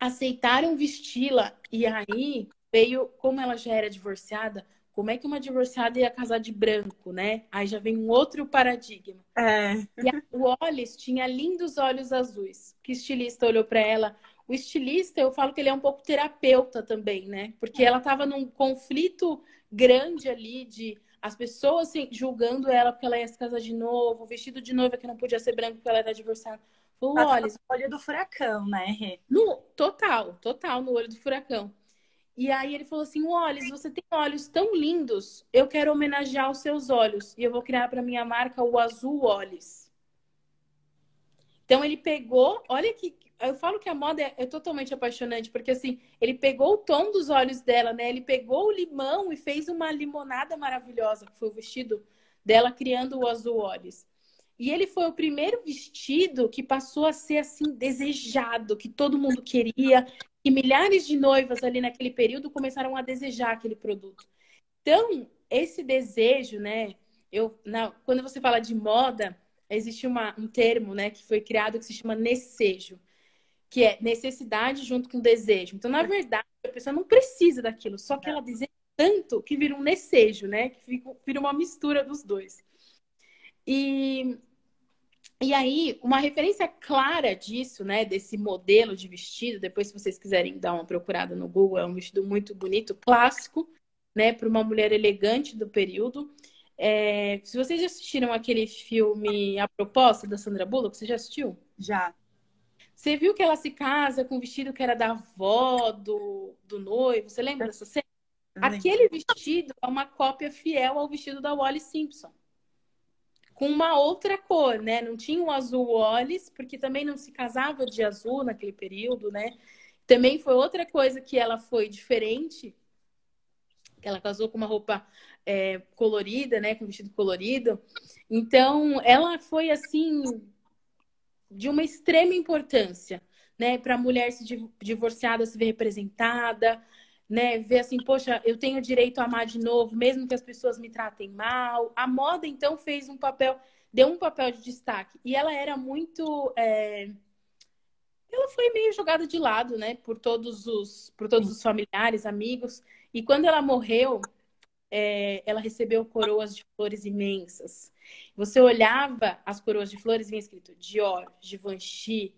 aceitaram vesti-la, e aí veio, como ela já era divorciada, como é que uma divorciada ia casar de branco, né? Aí já vem um outro paradigma. E a Wallis tinha lindos olhos azuis. Que estilista olhou para ela? O estilista, eu falo que ele é um pouco terapeuta também, né? Porque ela estava num conflito grande ali de as pessoas assim, julgando ela porque ela ia se casar de novo, o vestido de noiva que não podia ser branco porque ela era divorciada. O Wallis, no olho do furacão, né? Total no olho do furacão. E aí ele falou assim, Wallis, você tem olhos tão lindos, eu quero homenagear os seus olhos. E eu vou criar para minha marca o Azul Wallis. Então ele pegou, olha que... Eu falo que a moda é totalmente apaixonante, porque assim, ele pegou o tom dos olhos dela, né? Ele pegou o limão e fez uma limonada maravilhosa, que foi o vestido dela, criando o Azul Wallis. E ele foi o primeiro vestido que passou a ser assim desejado, que todo mundo queria, e milhares de noivas ali naquele período começaram a desejar aquele produto. Então, esse desejo, né? Quando você fala de moda, existe um termo, né, que foi criado que se chama necejo, que é necessidade junto com desejo. Então, na verdade, a pessoa não precisa daquilo, só que ela deseja tanto que vira um necejo, né? Que vira uma mistura dos dois. E aí, uma referência clara disso, né, desse modelo de vestido, depois se vocês quiserem dar uma procurada no Google, é um vestido muito bonito, clássico, né, para uma mulher elegante do período. Se vocês já assistiram aquele filme A Proposta, da Sandra Bullock, você já assistiu? Já. Você viu que ela se casa com um vestido que era da avó do noivo? Você lembra dessa cena? Aquele vestido é uma cópia fiel ao vestido da Wallis Simpson. Com uma outra cor, né? Não tinha o azul Wallis, porque também não se casava de azul naquele período, né? Também foi outra coisa que ela foi diferente, que ela casou com uma roupa colorida, né? Com vestido colorido. Então, ela foi, assim, de uma extrema importância, né? Para a mulher divorciada se ver representada, né? Ver assim, poxa, eu tenho direito a amar de novo, mesmo que as pessoas me tratem mal. A moda, então, deu um papel de destaque. E ela era muito... ela foi meio jogada de lado, né, por todos os familiares, amigos. E quando ela morreu, ela recebeu coroas de flores imensas. Você olhava as coroas de flores, vinha escrito Dior, Givenchy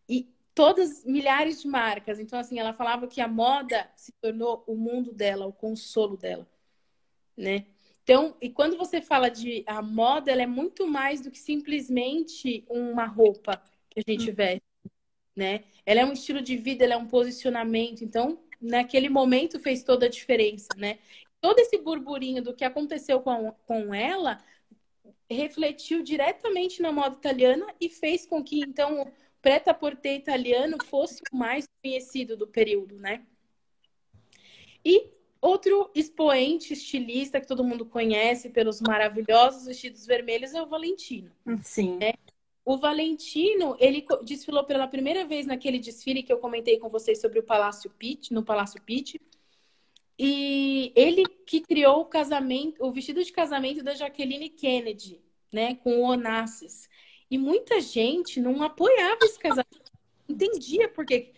e todas milhares de marcas. Então, assim, ela falava que a moda se tornou o mundo dela, o consolo dela, né? Então, e quando você fala de a moda, ela é muito mais do que simplesmente uma roupa que a gente veste, né? Ela é um estilo de vida, ela é um posicionamento. Então, naquele momento fez toda a diferença, né? Todo esse burburinho do que aconteceu com ela refletiu diretamente na moda italiana e fez com que, então, o prêt-à-porter italiano fosse o mais conhecido do período, né? E outro expoente estilista que todo mundo conhece pelos maravilhosos vestidos vermelhos é o Valentino. Sim. O Valentino, ele desfilou pela primeira vez naquele desfile que eu comentei com vocês sobre o Palácio Pitti, no Palácio Pitti. E ele que criou o vestido de casamento da Jacqueline Kennedy, né, com o Onassis. E muita gente não apoiava esse casamento, não entendia por que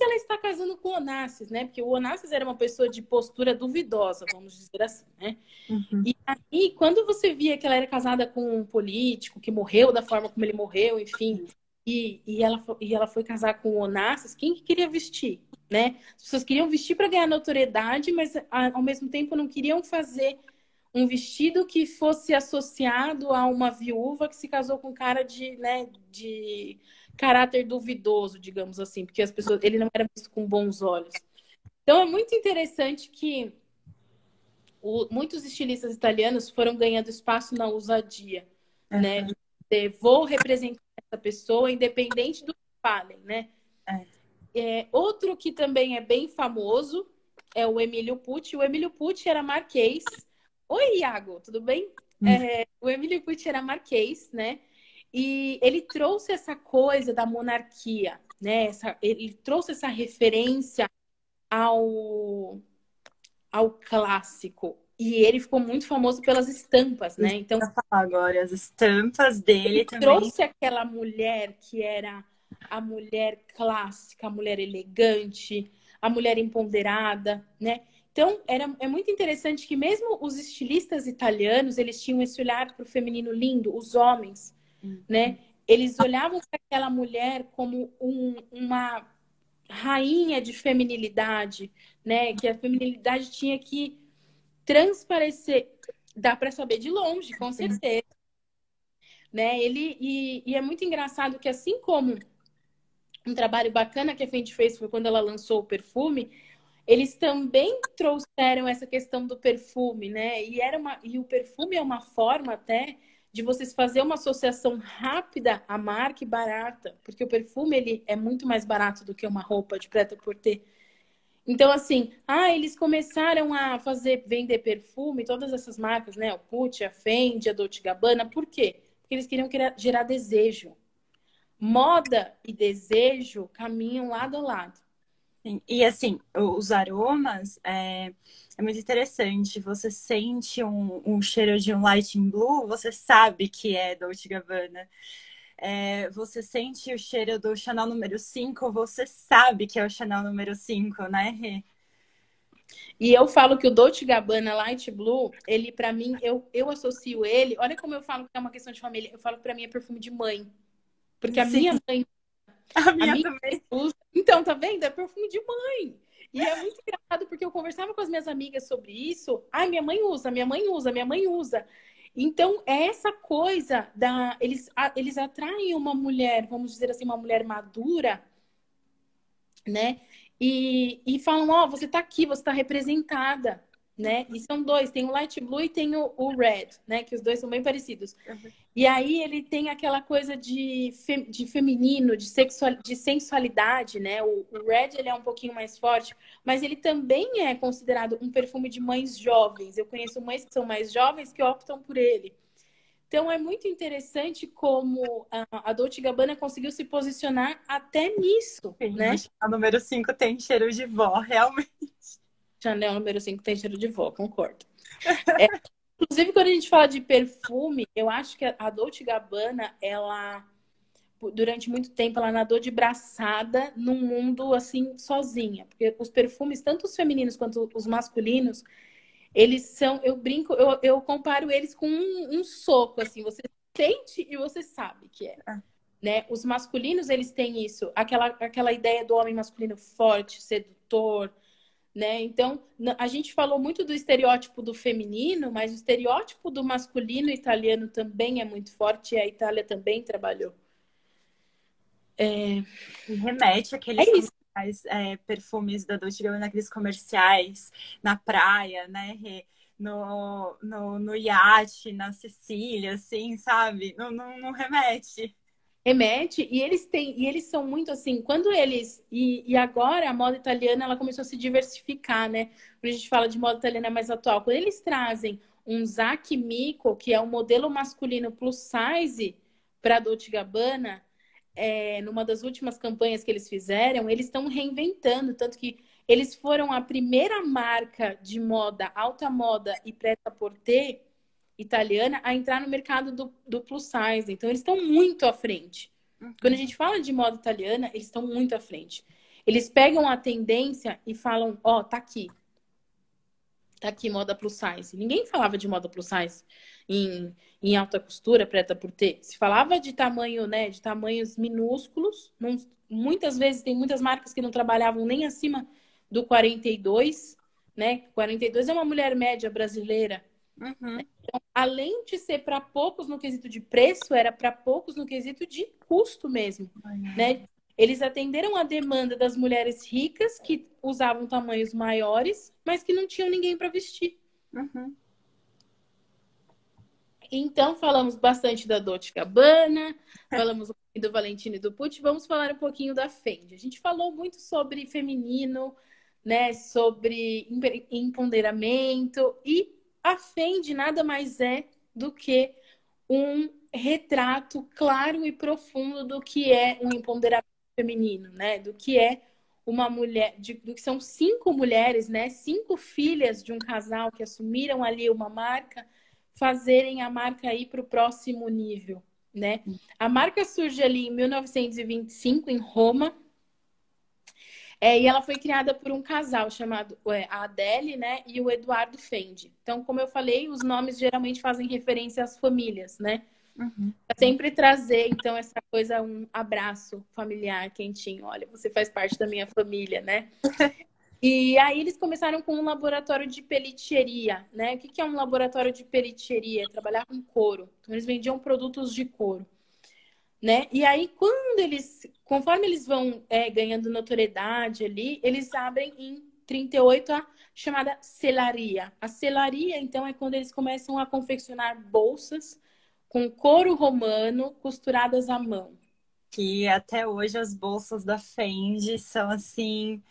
ela está casando com o Onassis, né? Porque o Onassis era uma pessoa de postura duvidosa, vamos dizer assim, né? Uhum. E aí, quando você via que ela era casada com um político que morreu da forma como ele morreu, enfim, e ela foi casar com o Onassis, quem que queria vestir? Né? As pessoas queriam vestir para ganhar notoriedade, mas ao mesmo tempo não queriam fazer um vestido que fosse associado a uma viúva que se casou com um cara de caráter duvidoso, digamos assim, porque ele não era visto com bons olhos. Então é muito interessante que muitos estilistas italianos foram ganhando espaço na ousadia, né? Vou representar essa pessoa, independente do que falem, né? Outro que também é bem famoso é o Emílio Pucci. O Emílio Pucci era marquês. Oi, Iago, tudo bem? O Emílio Pucci era marquês, né? E ele trouxe essa coisa da monarquia, né? Ele trouxe essa referência ao clássico. E ele ficou muito famoso pelas estampas, né? Então, agora as estampas dele também. Trouxe aquela mulher que era a mulher clássica, a mulher elegante, a mulher empoderada, né? Então, é muito interessante que mesmo os estilistas italianos, eles tinham esse olhar para o feminino lindo, os homens, né? Eles olhavam para aquela mulher como uma rainha de feminilidade, né? Que a feminilidade tinha que transparecer. Dá para saber de longe, com certeza. Né? E é muito engraçado que, assim como um trabalho bacana que a Fendi fez foi quando ela lançou o perfume, eles também trouxeram essa questão do perfume, né? E o perfume é uma forma até de vocês fazer uma associação rápida à marca e barata, porque o perfume ele é muito mais barato do que uma roupa de prêt-à-porter. Então, assim, eles começaram a vender perfume, todas essas marcas, né? O Pucci, a Fendi, a Dolce & Gabbana, por quê? Porque eles queriam gerar desejo. Moda e desejo caminham lado a lado. Sim. E assim, os aromas é muito interessante. Você sente um cheiro de um Lighting Blue, você sabe que é Dolce & Gabbana. Você sente o cheiro do Chanel número 5, você sabe que é o Chanel número 5, né, Rê? E eu falo que o Dolce & Gabbana Light Blue, ele para mim, eu associo ele, olha como eu falo que é uma questão de família, eu falo que para mim é perfume de mãe. Porque a minha mãe... A minha também. Usa. Então, tá vendo? É perfume de mãe. E é muito engraçado porque eu conversava com as minhas amigas sobre isso. Minha mãe usa, minha mãe usa, minha mãe usa. Então, é essa coisa eles atraem uma mulher, vamos dizer assim, uma mulher madura, né? E falam, você tá aqui, você tá representada, né? E são dois, tem o Light Blue e tem o Red, né? Que os dois são bem parecidos. E aí ele tem aquela coisa de feminino, de sensualidade, né? O Red, ele é um pouquinho mais forte, mas ele também é considerado um perfume de mães jovens. Eu conheço mães que são mais jovens que optam por ele. Então, é muito interessante como a Dolce & Gabbana conseguiu se posicionar até nisso, Sim, né? A número 5 tem cheiro de vó, realmente. Chanel número 5 tem cheiro de vó, concordo. Inclusive, quando a gente fala de perfume, eu acho que a Dolce & Gabbana, ela durante muito tempo, ela nadou de braçada num mundo assim, sozinha. Porque os perfumes, tanto os femininos quanto os masculinos, eles são, eu brinco, eu comparo eles com um soco, assim, você sente e você sabe que é. Né? Os masculinos, eles têm isso, aquela ideia do homem masculino forte, sedutor, né? Então, a gente falou muito do estereótipo do feminino, mas o estereótipo do masculino italiano também é muito forte e a Itália também trabalhou. E remete àqueles perfumes da Dolce & Gabbana, naqueles comerciais na praia, né? No iate, na Sicília, assim, sabe? Não remete. Remete, e eles são muito assim, quando eles. E agora a moda italiana ela começou a se diversificar, né? Quando a gente fala de moda italiana mais atual, quando eles trazem um Zac Mico, que é um modelo masculino plus size para Dolce & Gabbana, numa das últimas campanhas que eles fizeram, eles estão reinventando, tanto que eles foram a primeira marca de moda, alta moda e prêt-à-porter italiana a entrar no mercado do plus size. Então, eles estão muito à frente. Quando a gente fala de moda italiana, eles estão muito à frente. Eles pegam a tendência e falam, tá aqui. Tá aqui, moda plus size. Ninguém falava de moda plus size em alta costura, prêt-à-porter. Se falava de tamanho, né, de tamanhos minúsculos. Muitas vezes, tem muitas marcas que não trabalhavam nem acima do 42, né? 42 é uma mulher média brasileira. Então, além de ser para poucos no quesito de preço, era para poucos no quesito de custo mesmo, né? Eles atenderam a demanda das mulheres ricas que usavam tamanhos maiores, mas que não tinham ninguém para vestir. Então, falamos bastante da Dolce & Gabbana, falamos um pouquinho do Valentino e do Pucci, vamos falar um pouquinho da Fendi. A gente falou muito sobre feminino, né? Sobre empoderamento e a Fendi nada mais é do que um retrato claro e profundo do que é um empoderamento feminino, né? Do que é uma mulher, do que são 5 mulheres, né? 5 filhas de um casal que assumiram ali uma marca, fazerem a marca ir para o próximo nível, né? A marca surge ali em 1925 em Roma. E ela foi criada por um casal chamado a Adele, né, e o Eduardo Fendi. Então, como eu falei, os nomes geralmente fazem referência às famílias, né? Pra sempre trazer, então, essa coisa, um abraço familiar quentinho. Olha, você faz parte da minha família, né? E aí eles começaram com um laboratório de pellitieria, né? O que é um laboratório de pellitieria? É trabalhar com couro. Então, eles vendiam produtos de couro. Né? E aí, conforme eles vão ganhando notoriedade ali, eles abrem em 38 a chamada selaria. A selaria, então, é quando eles começam a confeccionar bolsas com couro romano costuradas à mão. Que até hoje as bolsas da Fendi são, assim,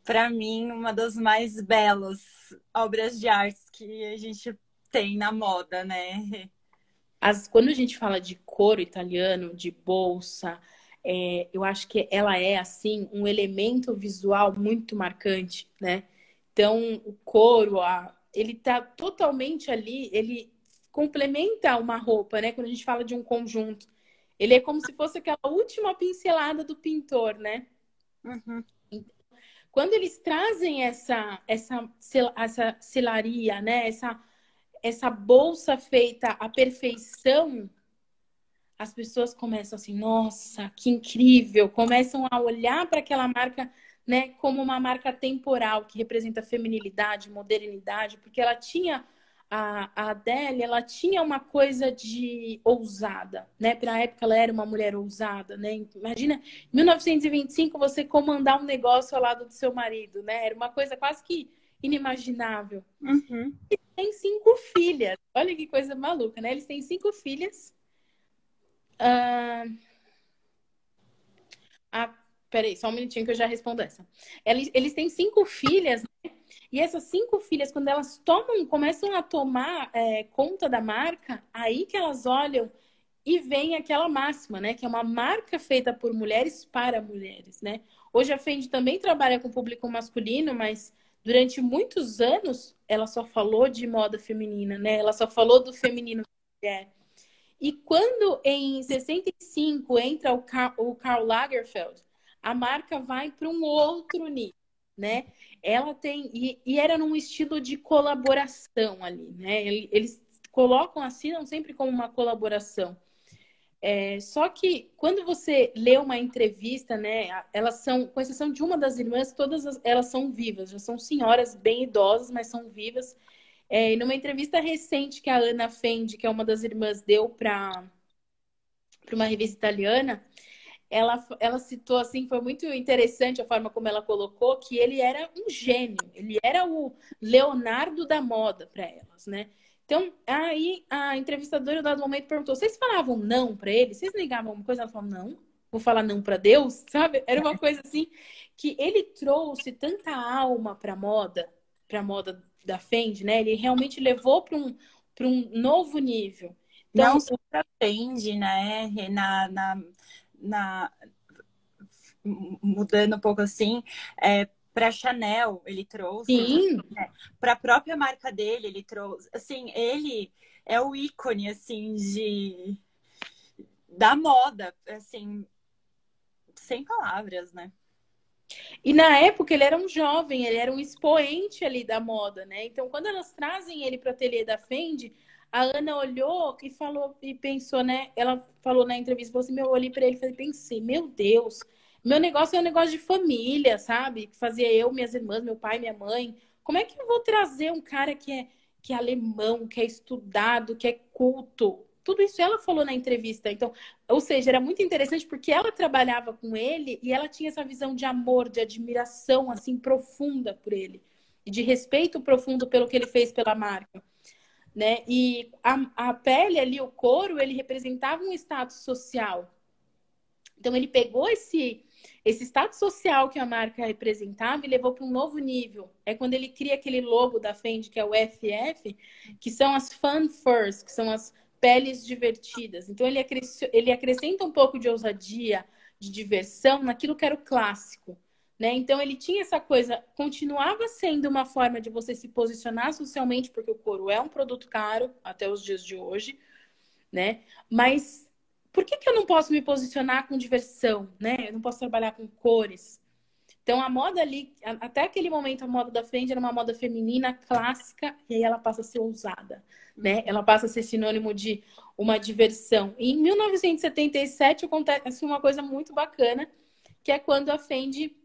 para mim, uma das mais belas obras de arte que a gente tem na moda, né? Quando a gente fala de couro italiano, de bolsa, eu acho que ela é, assim, um elemento visual muito marcante, né? Então, o couro, ele tá totalmente ali, ele complementa uma roupa, né? Quando a gente fala de um conjunto. Ele é como se fosse aquela última pincelada do pintor, né? Quando eles trazem essa selaria, né? Essa bolsa feita à perfeição, as pessoas começam assim, nossa, que incrível! Começam a olhar para aquela marca, né, como uma marca temporal, que representa feminilidade, modernidade, porque ela tinha, a Adele, ela tinha uma coisa de ousada, né? Para a época ela era uma mulher ousada, né? Imagina, em 1925, você comandar um negócio ao lado do seu marido, né? Era uma coisa quase que inimaginável. Tem 5 filhas. Olha que coisa maluca, né? Eles têm 5 filhas. Peraí, só um minutinho que eu já respondo essa. Eles têm 5 filhas, né? E essas 5 filhas, quando elas começam a tomar conta da marca, aí que elas olham e vem aquela máxima, né? Que é uma marca feita por mulheres para mulheres, né? Hoje a Fendi também trabalha com público masculino, mas durante muitos anos ela só falou de moda feminina, né? Ela só falou do feminino da mulher. E quando em 65 entra o Karl Lagerfeld, a marca vai para um outro nível, né? Ela tem e era num estilo de colaboração ali, né? Eles colocam, assinam sempre como uma colaboração. Só que quando você lê uma entrevista, né? Elas são, com exceção de uma das irmãs, elas são vivas, já são senhoras bem idosas, mas são vivas. E numa entrevista recente que a Anna Fendi, que é uma das irmãs, deu para uma revista italiana, ela citou assim, foi muito interessante a forma como ela colocou, que ele era um gênio, ele era o Leonardo da moda para elas, né? Então, aí a entrevistadora, em dado momento, perguntou: vocês falavam não para ele? Vocês negavam alguma coisa? Ela falou: não, vou falar não para Deus, sabe? Era uma coisa assim, que ele trouxe tanta alma para a moda da Fendi, né? Ele realmente levou para um novo nível. Não Então, só pra Fendi, né? Na, mudando um pouco assim, para Chanel ele trouxe, sim, para a própria marca dele ele trouxe, assim, ele é o ícone assim da moda, assim, sem palavras, né? e na época ele era um jovem, ele era um expoente ali da moda, né? Então, quando elas trazem ele para o ateliê da Fendi, a Ana olhou e falou e pensou, né? Ela falou na entrevista, falou assim, eu olhei para ele e pensei, meu Deus, meu negócio é um negócio de família, sabe? Que fazia eu, minhas irmãs, meu pai, minha mãe. Como é que eu vou trazer um cara que é alemão, que é estudado, que é culto? Tudo isso ela falou na entrevista. Então, ou seja, era muito interessante porque ela trabalhava com ele e ela tinha essa visão de amor, de admiração assim profunda por ele e de respeito profundo pelo que ele fez pela marca, né? E a pele ali, o couro, ele representava um status social. Então ele pegou esse status social que a marca representava e levou para um novo nível. É quando ele cria aquele logo da Fendi, que é o FF, que são as fun furs, que são as peles divertidas. Então ele acrescenta um pouco de ousadia, de diversão naquilo que era o clássico. Né? Então ele tinha essa coisa, continuava sendo uma forma de você se posicionar socialmente, porque o couro é um produto caro até os dias de hoje, né? Mas por que eu não posso me posicionar com diversão, né? Eu não posso trabalhar com cores. Então a moda ali, até aquele momento, a moda da Fendi era uma moda feminina clássica e aí ela passa a ser ousada, né? Ela passa a ser sinônimo de uma diversão. E em 1977 acontece uma coisa muito bacana, que é quando a Fendi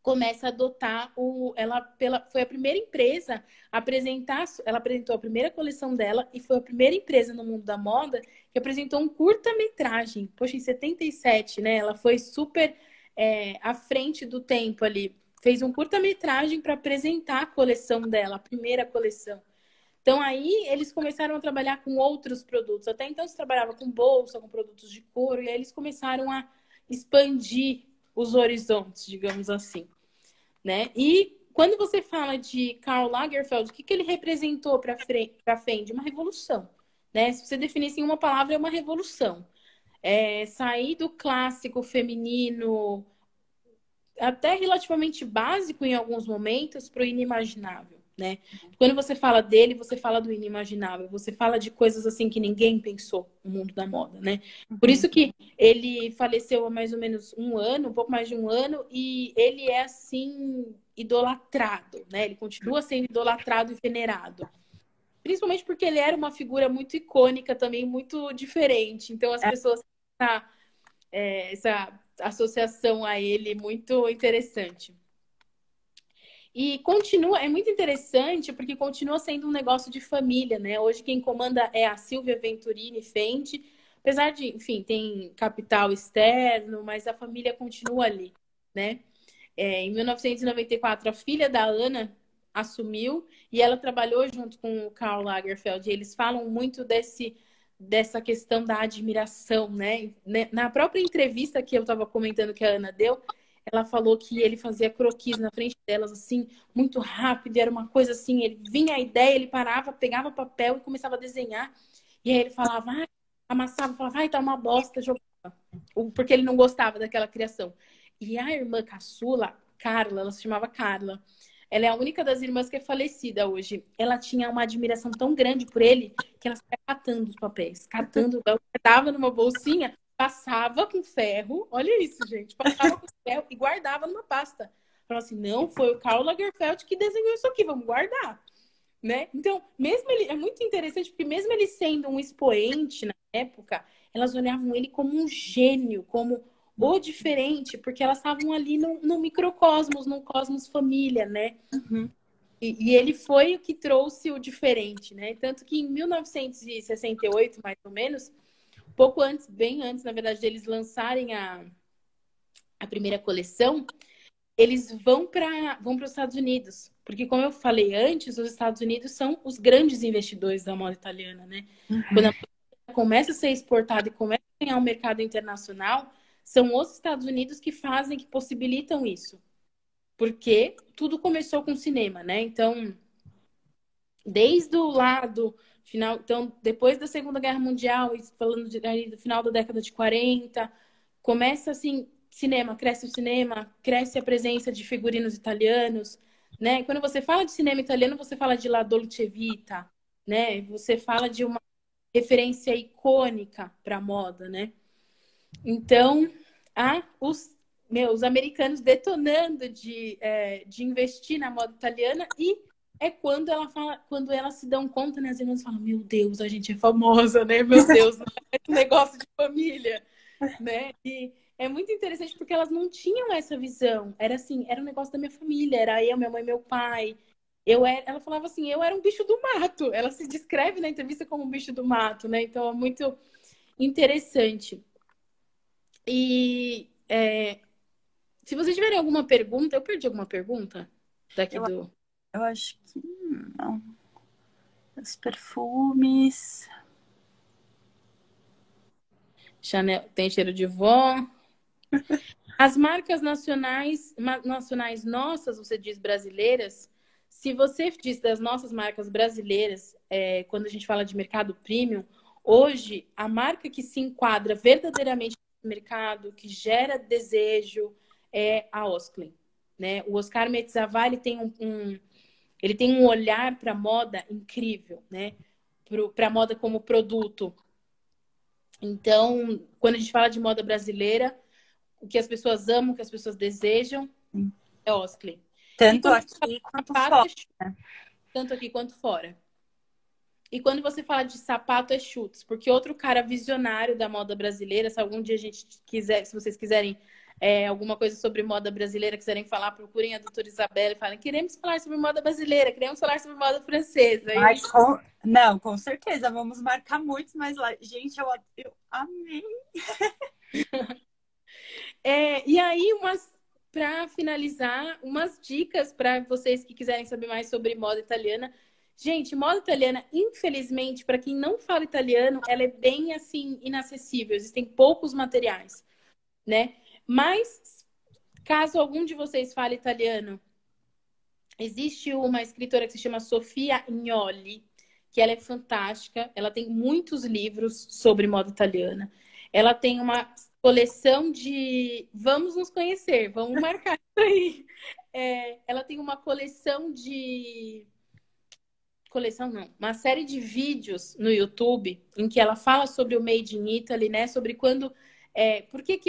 começa a adotar foi a primeira empresa a apresentar, ela apresentou a primeira coleção dela e foi a primeira empresa no mundo da moda que apresentou um curta-metragem. Poxa, em 77, né? Ela foi super à frente do tempo ali. Fez um curta-metragem para apresentar a coleção dela, a primeira coleção. Então aí eles começaram a trabalhar com outros produtos. Até então se trabalhava com bolsa, com produtos de couro, e aí eles começaram a expandir os horizontes, digamos assim, né? E quando você fala de Karl Lagerfeld, o que ele representou para a Fendi? Uma revolução, né? Se você definisse em uma palavra, é uma revolução. Sair do clássico feminino, até relativamente básico em alguns momentos, para o inimaginável, né? Quando você fala dele, você fala do inimaginável, você fala de coisas assim que ninguém pensou no mundo da moda, né? Por isso que ele faleceu há mais ou menos um ano, um pouco mais de um ano, e ele é assim idolatrado, né? Ele continua sendo idolatrado e venerado. Principalmente porque ele era uma figura muito icônica também, muito diferente. Então as pessoas essa associação a ele muito interessante. E continua, é muito interessante porque continua sendo um negócio de família, né? Hoje quem comanda é a Silvia Venturini Fendi, apesar de, enfim, tem capital externo, mas a família continua ali, né? Em 1994, a filha da Ana assumiu e ela trabalhou junto com o Karl Lagerfeld. E eles falam muito dessa questão da admiração, né? Na própria entrevista que eu estava comentando que a Ana deu, ela falou que ele fazia croquis na frente delas, assim, muito rápido. Era uma coisa assim, ele vinha a ideia, ele parava, pegava papel e começava a desenhar. E aí ele falava, amassava, falava, tá uma bosta, jogava. Porque ele não gostava daquela criação. E a irmã caçula, Carla, ela se chamava Carla, Ela é a única das irmãs que é falecida hoje. Ela tinha uma admiração tão grande por ele que ela saia catando os papéis. Catando, ela catava numa bolsinha, passava com ferro. Olha isso, gente. Passava com ferro e guardava numa pasta. Falava assim, não, foi o Karl Lagerfeld que desenhou isso aqui, vamos guardar. Né? Então, mesmo ele, é muito interessante, porque mesmo ele sendo um expoente na época, elas olhavam ele como um gênio, como o diferente, porque elas estavam ali no microcosmos, no cosmos família, né? Uhum. E ele foi o que trouxe o diferente, né? Tanto que em 1968, mais ou menos, pouco antes, bem antes, na verdade, deles lançarem a primeira coleção, eles vão os Estados Unidos. Porque, como eu falei antes, os Estados Unidos são os grandes investidores da moda italiana, né? Uhum. Quando a moda começa a ser exportada e começa a ganhar um mercado internacional, são os Estados Unidos que fazem, que possibilitam isso. Porque tudo começou com o cinema, né? Então, desde o lado final... Então, depois da Segunda Guerra Mundial, falando do final da década de 40, começa assim... cresce o cinema, cresce a presença de figurinos italianos, né? Quando você fala de cinema italiano, você fala de La Dolce Vita, né? Você fala de uma referência icônica para a moda, né? Então, os americanos detonando de investir na moda italiana e é quando quando elas se dão conta, né? As irmãs falam, meu Deus, a gente é famosa, né? Meu Deus, é um negócio de família, né? E é muito interessante porque elas não tinham essa visão. Era assim, era um negócio da minha família, era eu, minha mãe, meu pai. Ela falava assim, eu era um bicho do mato. Ela se descreve na entrevista como um bicho do mato, né? Então é muito interessante. E se vocês tiverem alguma pergunta, eu perdi alguma pergunta daqui do. Eu acho que não. Os perfumes. Chanel tem cheiro de vó. As marcas nacionais nossas, você diz brasileiras. Se você diz das nossas marcas brasileiras, quando a gente fala de mercado premium, hoje a marca que se enquadra verdadeiramente no mercado, que gera desejo, é a Osklen, né? O Oscar Metzavar, ele tem um olhar para a moda incrível, né? Para a moda como produto. Então, quando a gente fala de moda brasileira, o que as pessoas amam, o que as pessoas desejam, é Osklen. Tanto aqui quanto fora. Tanto aqui quanto fora. E quando você fala de sapato, é Schutz. Porque outro cara visionário da moda brasileira, se algum dia a gente quiser, se vocês quiserem alguma coisa sobre moda brasileira, quiserem falar, procurem a doutora Isabela e falem, queremos falar sobre moda brasileira, queremos falar sobre moda francesa. Não, com certeza, vamos marcar muitos, mas lá, gente, eu amei. E aí, para finalizar, umas dicas para vocês que quiserem saber mais sobre moda italiana. Gente, moda italiana, infelizmente, para quem não fala italiano, ela é bem assim inacessível. Existem poucos materiais, né? Mas caso algum de vocês fale italiano, existe uma escritora que se chama Sofia Agnoli, que ela é fantástica. Ela tem muitos livros sobre moda italiana. Ela tem uma coleção de... Vamos nos conhecer, vamos marcar isso aí. Ela tem uma coleção de... Coleção não, uma série de vídeos no YouTube em que ela fala sobre o Made in Italy, né? Sobre quando... por que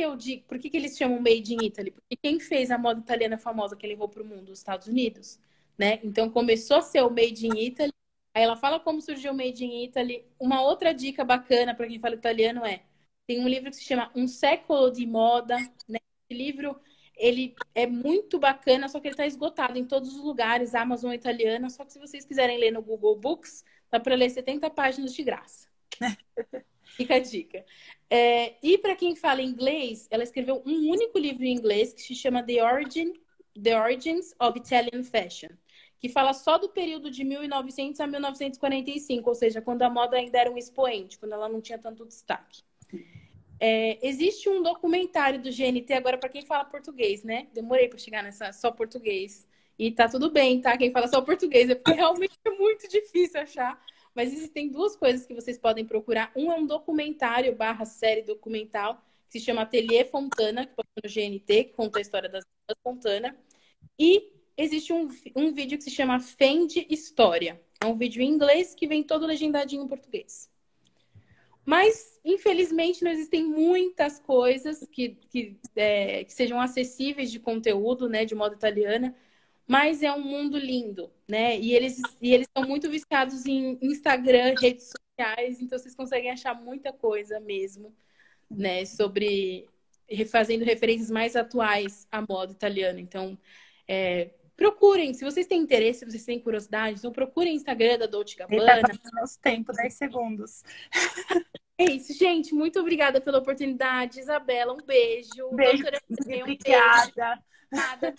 eles chamam Made in Italy? Porque quem fez a moda italiana famosa que levou para o mundo? Os Estados Unidos, né? Então começou a ser o Made in Italy. Aí ela fala como surgiu o Made in Italy. Uma outra dica bacana para quem fala italiano tem um livro que se chama Um Século de Moda, né? Esse livro, ele é muito bacana, só que ele está esgotado em todos os lugares, Amazon italiana, só que se vocês quiserem ler no Google Books, dá para ler 70 páginas de graça. Fica a dica. E para quem fala inglês, ela escreveu um único livro em inglês que se chama The Origins of Italian Fashion, que fala só do período de 1900 a 1945, ou seja, quando a moda ainda era um expoente, quando ela não tinha tanto destaque. Existe um documentário do GNT, agora para quem fala português, né? Demorei para chegar nessa só português. E tá tudo bem, tá? Quem fala só português é porque realmente é muito difícil achar. Mas existem duas coisas que vocês podem procurar. Um é um documentário / série documental que se chama Atelier Fontana, que passou no GNT, que conta a história das Fontana. E existe um vídeo que se chama Fendi História. É um vídeo em inglês que vem todo legendadinho em português. Mas, infelizmente, não existem muitas coisas que sejam acessíveis de conteúdo, né, de moda italiana. Mas é um mundo lindo, né? E eles são muito viciados em Instagram, redes sociais, então vocês conseguem achar muita coisa mesmo, né? Fazendo referências mais atuais à moda italiana. Então, procurem, se vocês têm interesse, se vocês têm curiosidade, então procurem o Instagram da Dolce & Gabbana. Nosso tempo, 10 segundos. É isso, gente. Muito obrigada pela oportunidade. Isabela, um beijo. Beijo, Doutora, obrigada. Nada,